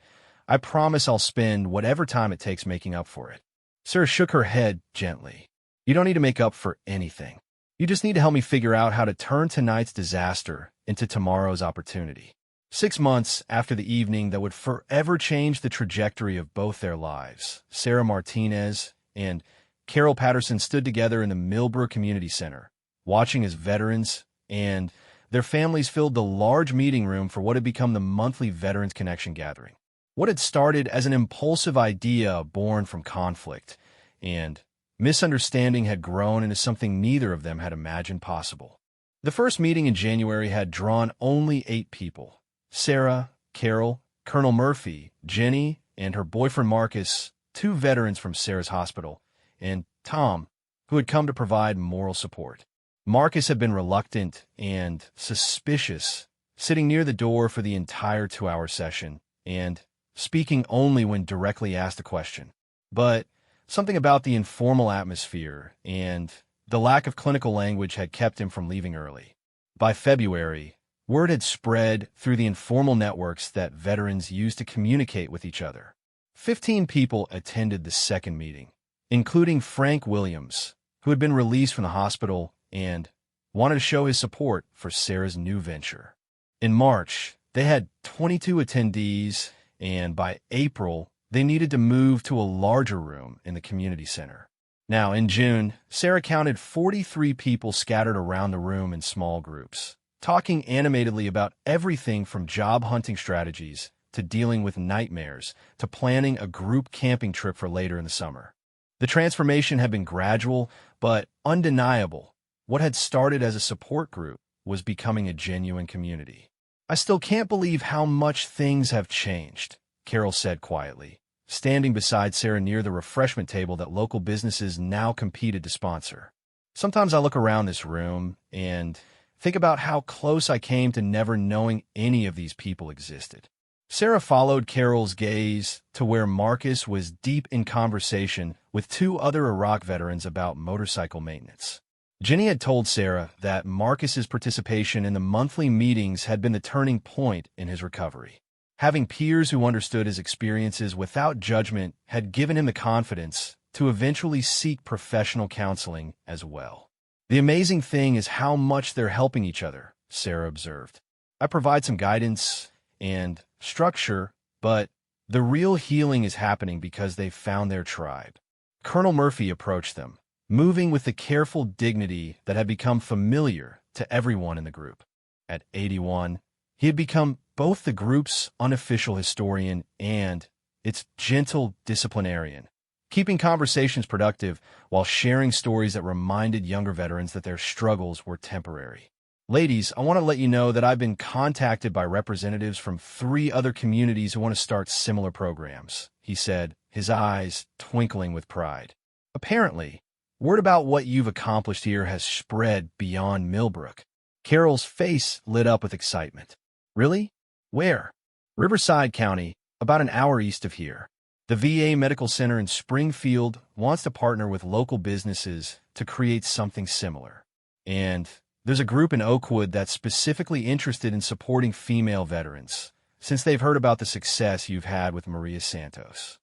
I promise I'll spend whatever time it takes making up for it. Sarah shook her head gently. You don't need to make up for anything. You just need to help me figure out how to turn tonight's disaster into tomorrow's opportunity. 6 months after the evening that would forever change the trajectory of both their lives, Sarah Martinez and Carol Patterson stood together in the Millbrook Community Center, watching as veterans and their families filled the large meeting room for what had become the monthly Veterans Connection gathering. What had started as an impulsive idea born from conflict and misunderstanding had grown into something neither of them had imagined possible. The first meeting in January had drawn only 8 people. Sarah, Carol, Colonel Murphy, Jenny, and her boyfriend Marcus, 2 veterans from Sarah's hospital, and Tom, who had come to provide moral support. Marcus had been reluctant and suspicious, sitting near the door for the entire 2-hour session, and speaking only when directly asked a question. But something about the informal atmosphere and the lack of clinical language had kept him from leaving early. By February, word had spread through the informal networks that veterans used to communicate with each other. 15 people attended the second meeting, including Frank Williams, who had been released from the hospital and wanted to show his support for Sarah's new venture. In March, they had 22 attendees, and by April, they needed to move to a larger room in the community center. Now, in June, Sarah counted 43 people scattered around the room in small groups, talking animatedly about everything from job hunting strategies to dealing with nightmares to planning a group camping trip for later in the summer. The transformation had been gradual, but undeniable. What had started as a support group was becoming a genuine community. I still can't believe how much things have changed, Carol said quietly, standing beside Sarah near the refreshment table that local businesses now competed to sponsor. Sometimes I look around this room and think about how close I came to never knowing any of these people existed. Sarah followed Carol's gaze to where Marcus was deep in conversation with 2 other Iraq veterans about motorcycle maintenance. Jenny had told Sarah that Marcus's participation in the monthly meetings had been the turning point in his recovery. Having peers who understood his experiences without judgment had given him the confidence to eventually seek professional counseling as well. The amazing thing is how much they're helping each other, Sarah observed. I provide some guidance and structure, but the real healing is happening because they've found their tribe. Colonel Murphy approached them, moving with the careful dignity that had become familiar to everyone in the group. At 81, he had become both the group's unofficial historian and its gentle disciplinarian, keeping conversations productive while sharing stories that reminded younger veterans that their struggles were temporary. Ladies, I want to let you know that I've been contacted by representatives from 3 other communities who want to start similar programs, he said, his eyes twinkling with pride. Apparently, word about what you've accomplished here has spread beyond Millbrook. Carol's face lit up with excitement. Really? Where? Riverside County, about an hour east of here. The VA Medical Center in Springfield wants to partner with local businesses to create something similar. And there's a group in Oakwood that's specifically interested in supporting female veterans, since they've heard about the success you've had with Maria Santos.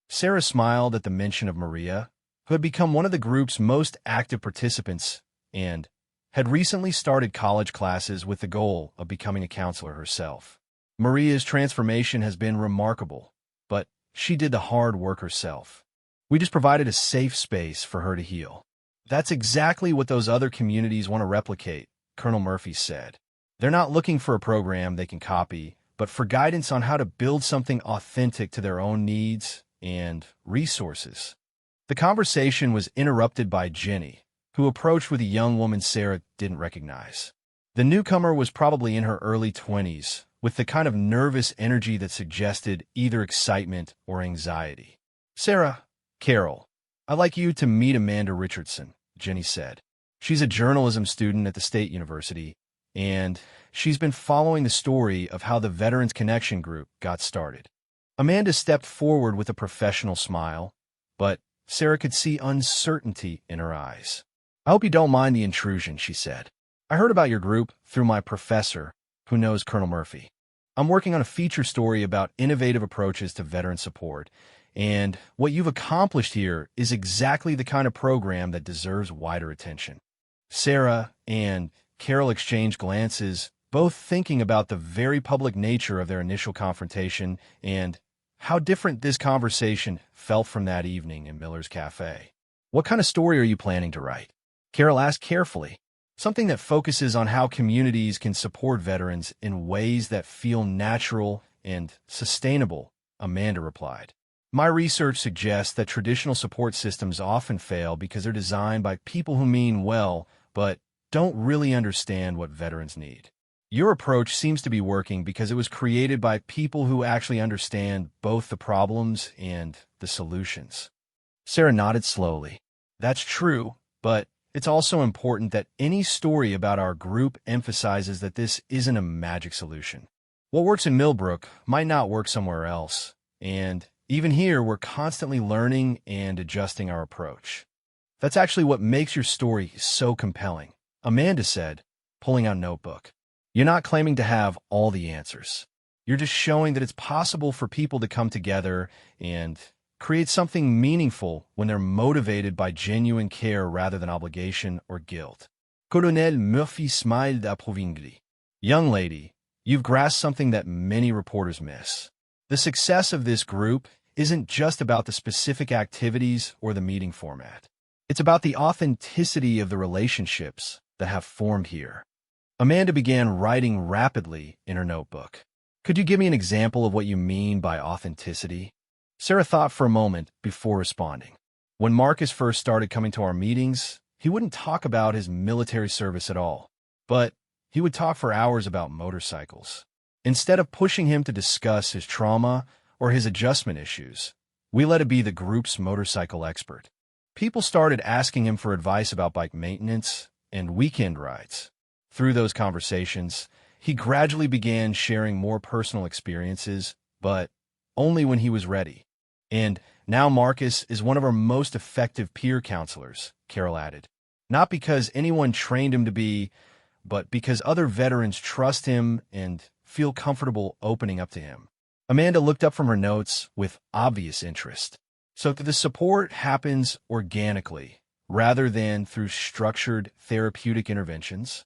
Sarah smiled at the mention of Maria, who had become one of the group's most active participants and had recently started college classes with the goal of becoming a counselor herself. Maria's transformation has been remarkable, but she did the hard work herself. We just provided a safe space for her to heal. That's exactly what those other communities want to replicate, Colonel Murphy said. They're not looking for a program they can copy, but for guidance on how to build something authentic to their own needs and resources. The conversation was interrupted by Jenny, who approached with a young woman Sarah didn't recognize. The newcomer was probably in her early 20s, with the kind of nervous energy that suggested either excitement or anxiety. Sarah, Carol, I'd like you to meet Amanda Richardson, Jenny said. She's a journalism student at the State University, and she's been following the story of how the Veterans Connection group got started. Amanda stepped forward with a professional smile, but Sarah could see uncertainty in her eyes. I hope you don't mind the intrusion, she said. I heard about your group through my professor, who knows Colonel Murphy. I'm working on a feature story about innovative approaches to veteran support, and what you've accomplished here is exactly the kind of program that deserves wider attention. Sarah and Carol exchanged glances, both thinking about the very public nature of their initial confrontation and how different this conversation felt from that evening in Miller's Cafe. What kind of story are you planning to write? Carol asked carefully. Something that focuses on how communities can support veterans in ways that feel natural and sustainable, Amanda replied. My research suggests that traditional support systems often fail because they're designed by people who mean well, but don't really understand what veterans need. Your approach seems to be working because it was created by people who actually understand both the problems and the solutions. Sarah nodded slowly. That's true, but it's also important that any story about our group emphasizes that this isn't a magic solution. What works in Millbrook might not work somewhere else, and even here, we're constantly learning and adjusting our approach. That's actually what makes your story so compelling, Amanda said, pulling out a notebook. You're not claiming to have all the answers. You're just showing that it's possible for people to come together and create something meaningful when they're motivated by genuine care rather than obligation or guilt. Colonel Murphy smiled approvingly. Young lady, you've grasped something that many reporters miss. The success of this group isn't just about the specific activities or the meeting format. It's about the authenticity of the relationships that have formed here. Amanda began writing rapidly in her notebook. Could you give me an example of what you mean by authenticity? Sarah thought for a moment before responding. When Marcus first started coming to our meetings, he wouldn't talk about his military service at all, but he would talk for hours about motorcycles. Instead of pushing him to discuss his trauma or his adjustment issues, we let him be the group's motorcycle expert. People started asking him for advice about bike maintenance and weekend rides. Through those conversations, he gradually began sharing more personal experiences, but only when he was ready. And now Marcus is one of our most effective peer counselors, Carol added. Not because anyone trained him to be, but because other veterans trust him and feel comfortable opening up to him. Amanda looked up from her notes with obvious interest. So the support happens organically, rather than through structured therapeutic interventions?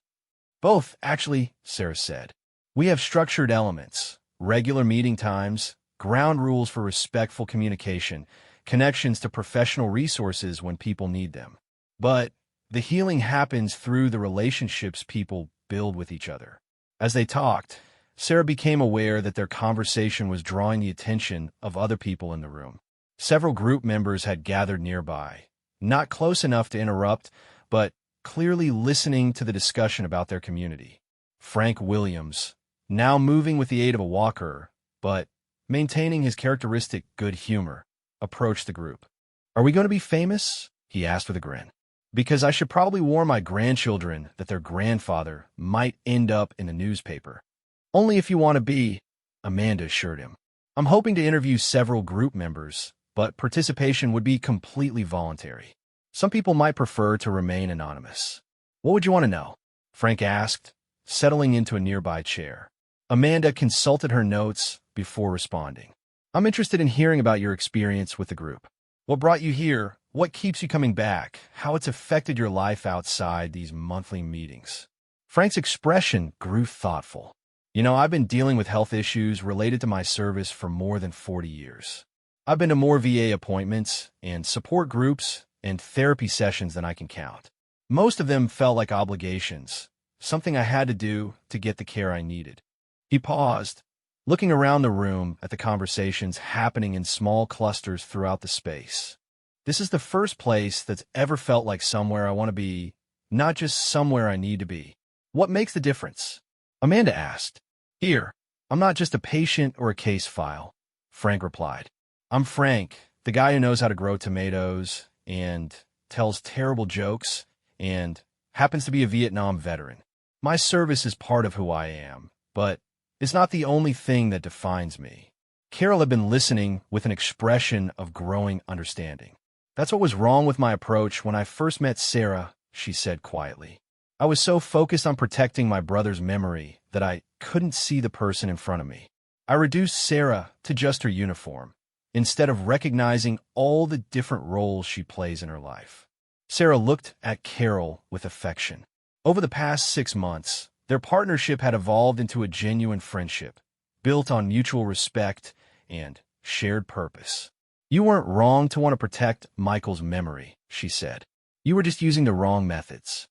Both, actually, Sarah said. We have structured elements, regular meeting times, ground rules for respectful communication, connections to professional resources when people need them. But the healing happens through the relationships people build with each other. As they talked, Sarah became aware that their conversation was drawing the attention of other people in the room. Several group members had gathered nearby, not close enough to interrupt, but clearly listening to the discussion about their community. Frank Williams, now moving with the aid of a walker, but maintaining his characteristic good humor, approached the group. "Are we going to be famous?" he asked with a grin. "Because I should probably warn my grandchildren that their grandfather might end up in the newspaper." "Only if you want to be," Amanda assured him. "I'm hoping to interview several group members, but participation would be completely voluntary. Some people might prefer to remain anonymous." "What would you want to know?" Frank asked, settling into a nearby chair. Amanda consulted her notes before responding. "I'm interested in hearing about your experience with the group. What brought you here? What keeps you coming back? How it's affected your life outside these monthly meetings?" Frank's expression grew thoughtful. I've been dealing with health issues related to my service for more than 40 years. I've been to more VA appointments and support groups and therapy sessions than I can count. Most of them felt like obligations, something I had to do to get the care I needed." He paused, looking around the room at the conversations happening in small clusters throughout the space. "This is the first place that's ever felt like somewhere I want to be, not just somewhere I need to be." "What makes the difference?" Amanda asked. "Here, I'm not just a patient or a case file," Frank replied. "I'm Frank, the guy who knows how to grow tomatoes and tells terrible jokes and happens to be a Vietnam veteran. My service is part of who I am, but it's not the only thing that defines me." Carol had been listening with an expression of growing understanding. "That's what was wrong with my approach when I first met Sarah," she said quietly. "I was so focused on protecting my brother's memory that I couldn't see the person in front of me. I reduced Sarah to just her uniform, instead of recognizing all the different roles she plays in her life." Sarah looked at Carol with affection. Over the past 6 months, their partnership had evolved into a genuine friendship, built on mutual respect and shared purpose. "You weren't wrong to want to protect Michael's memory," she said. "You were just using the wrong methods.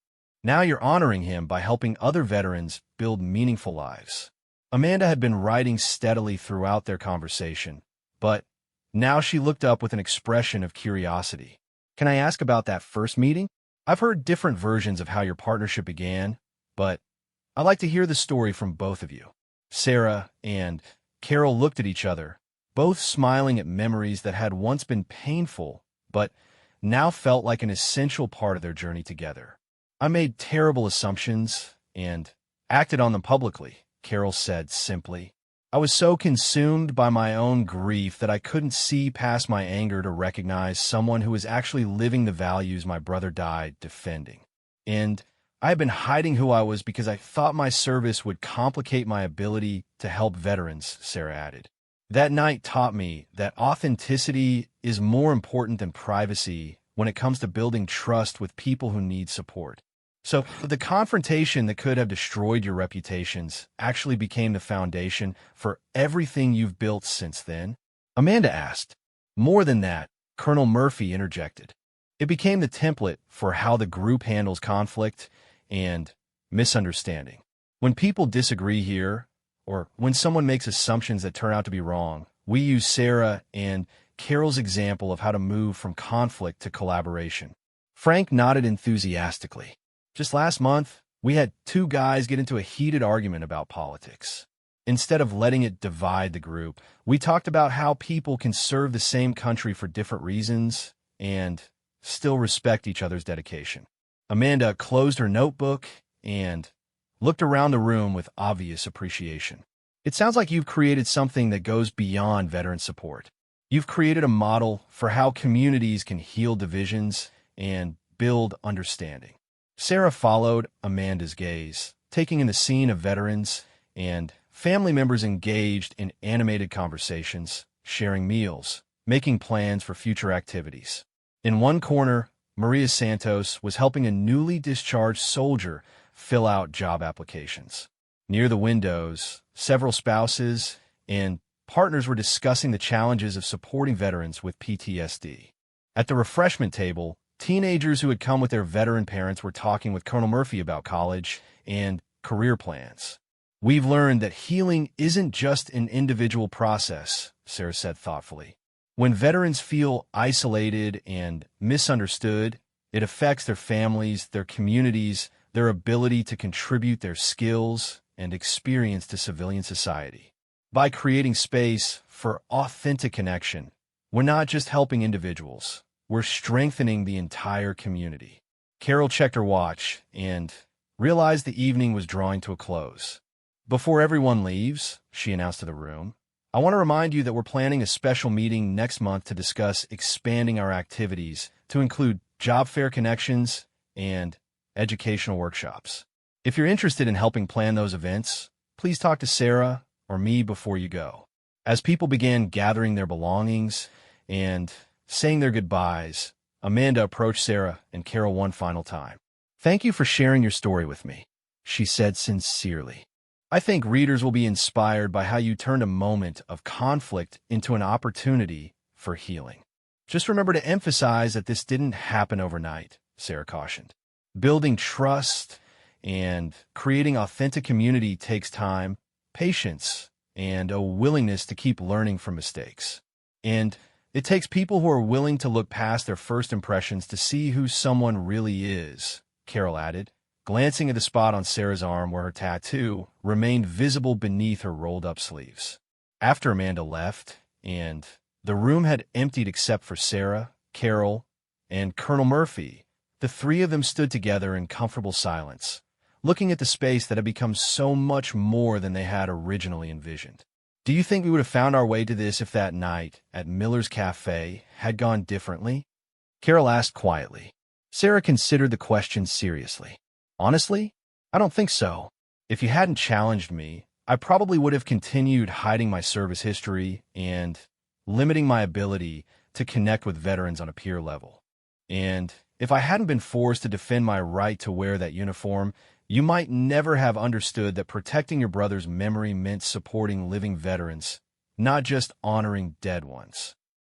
Now you're honoring him by helping other veterans build meaningful lives." Amanda had been writing steadily throughout their conversation, but now she looked up with an expression of curiosity. "Can I ask about that first meeting? I've heard different versions of how your partnership began, but I'd like to hear the story from both of you." Sarah and Carol looked at each other, both smiling at memories that had once been painful, but now felt like an essential part of their journey together. "I made terrible assumptions and acted on them publicly," Carol said simply. "I was so consumed by my own grief that I couldn't see past my anger to recognize someone who was actually living the values my brother died defending. And I had been hiding who I was because I thought my service would complicate my ability to help veterans," Sarah added. "That night taught me that authenticity is more important than privacy when it comes to building trust with people who need support." "So the confrontation that could have destroyed your reputations actually became the foundation for everything you've built since then?" Amanda asked. "More than that," Colonel Murphy interjected. "It became the template for how the group handles conflict and misunderstanding. When people disagree here, or when someone makes assumptions that turn out to be wrong, we use Sarah and Carol's example of how to move from conflict to collaboration." Frank nodded enthusiastically. "Just last month, we had 2 guys get into a heated argument about politics. Instead of letting it divide the group, we talked about how people can serve the same country for different reasons and still respect each other's dedication." Amanda closed her notebook and looked around the room with obvious appreciation. "It sounds like you've created something that goes beyond veteran support. You've created a model for how communities can heal divisions and build understanding." Sarah followed Amanda's gaze, taking in the scene of veterans and family members engaged in animated conversations, sharing meals, making plans for future activities. In one corner, Maria Santos was helping a newly discharged soldier fill out job applications. Near the windows, several spouses and partners were discussing the challenges of supporting veterans with PTSD. At the refreshment table, teenagers who had come with their veteran parents were talking with Colonel Murphy about college and career plans. "We've learned that healing isn't just an individual process," Sarah said thoughtfully. "When veterans feel isolated and misunderstood, it affects their families, their communities, their ability to contribute their skills and experience to civilian society. By creating space for authentic connection, we're not just helping individuals, we're strengthening the entire community." Carol checked her watch and realized the evening was drawing to a close. "Before everyone leaves," she announced to the room, "I want to remind you that we're planning a special meeting next month to discuss expanding our activities to include job fair connections and educational workshops. If you're interested in helping plan those events, please talk to Sarah or me before you go." As people began gathering their belongings and saying their goodbyes, Amanda approached Sarah and Carol one final time. "Thank you for sharing your story with me," she said sincerely. "I think readers will be inspired by how you turned a moment of conflict into an opportunity for healing." "Just remember to emphasize that this didn't happen overnight," Sarah cautioned. "Building trust and creating authentic community takes time, patience, and a willingness to keep learning from mistakes. And it takes people who are willing to look past their first impressions to see who someone really is," Carol added, glancing at the spot on Sarah's arm where her tattoo remained visible beneath her rolled-up sleeves. After Amanda left, and the room had emptied except for Sarah, Carol, and Colonel Murphy, the three of them stood together in comfortable silence, looking at the space that had become so much more than they had originally envisioned. "Do you think we would have found our way to this if that night at Miller's Cafe had gone differently?" Carol asked quietly. Sarah considered the question seriously. "Honestly, I don't think so. If you hadn't challenged me, I probably would have continued hiding my service history and limiting my ability to connect with veterans on a peer level. And if I hadn't been forced to defend my right to wear that uniform, you might never have understood that protecting your brother's memory meant supporting living veterans, not just honoring dead ones."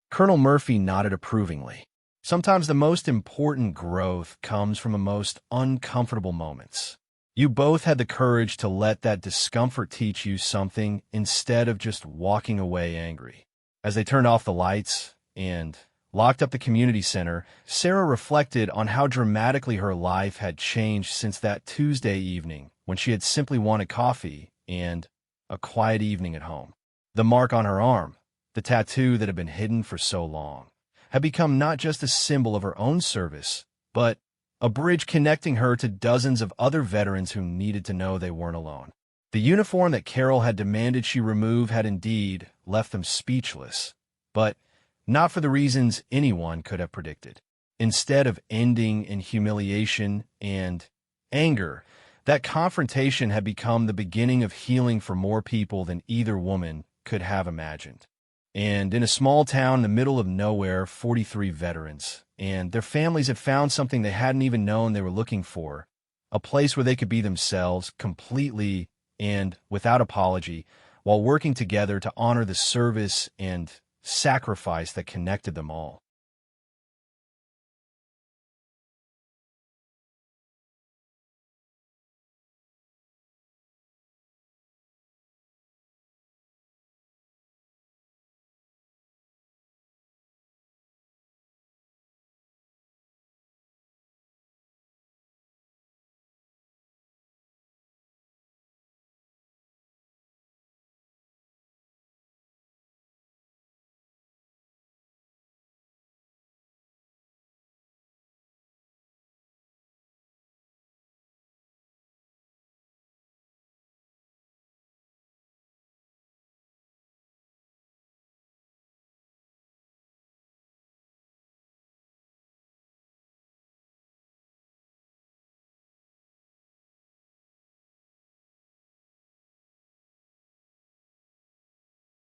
Colonel Murphy nodded approvingly. "Sometimes the most important growth comes from the most uncomfortable moments. You both had the courage to let that discomfort teach you something instead of just walking away angry." As they turned off the lights and locked up the community center, Sarah reflected on how dramatically her life had changed since that Tuesday evening when she had simply wanted coffee and a quiet evening at home. The mark on her arm, the tattoo that had been hidden for so long, had become not just a symbol of her own service, but a bridge connecting her to dozens of other veterans who needed to know they weren't alone. The uniform that Carol had demanded she remove had indeed left them speechless, but not for the reasons anyone could have predicted. Instead of ending in humiliation and anger, that confrontation had become the beginning of healing for more people than either woman could have imagined. And in a small town in the middle of nowhere, 43 veterans and their families had found something they hadn't even known they were looking for, a place where they could be themselves completely and without apology, while working together to honor the service and sacrifice that connected them all.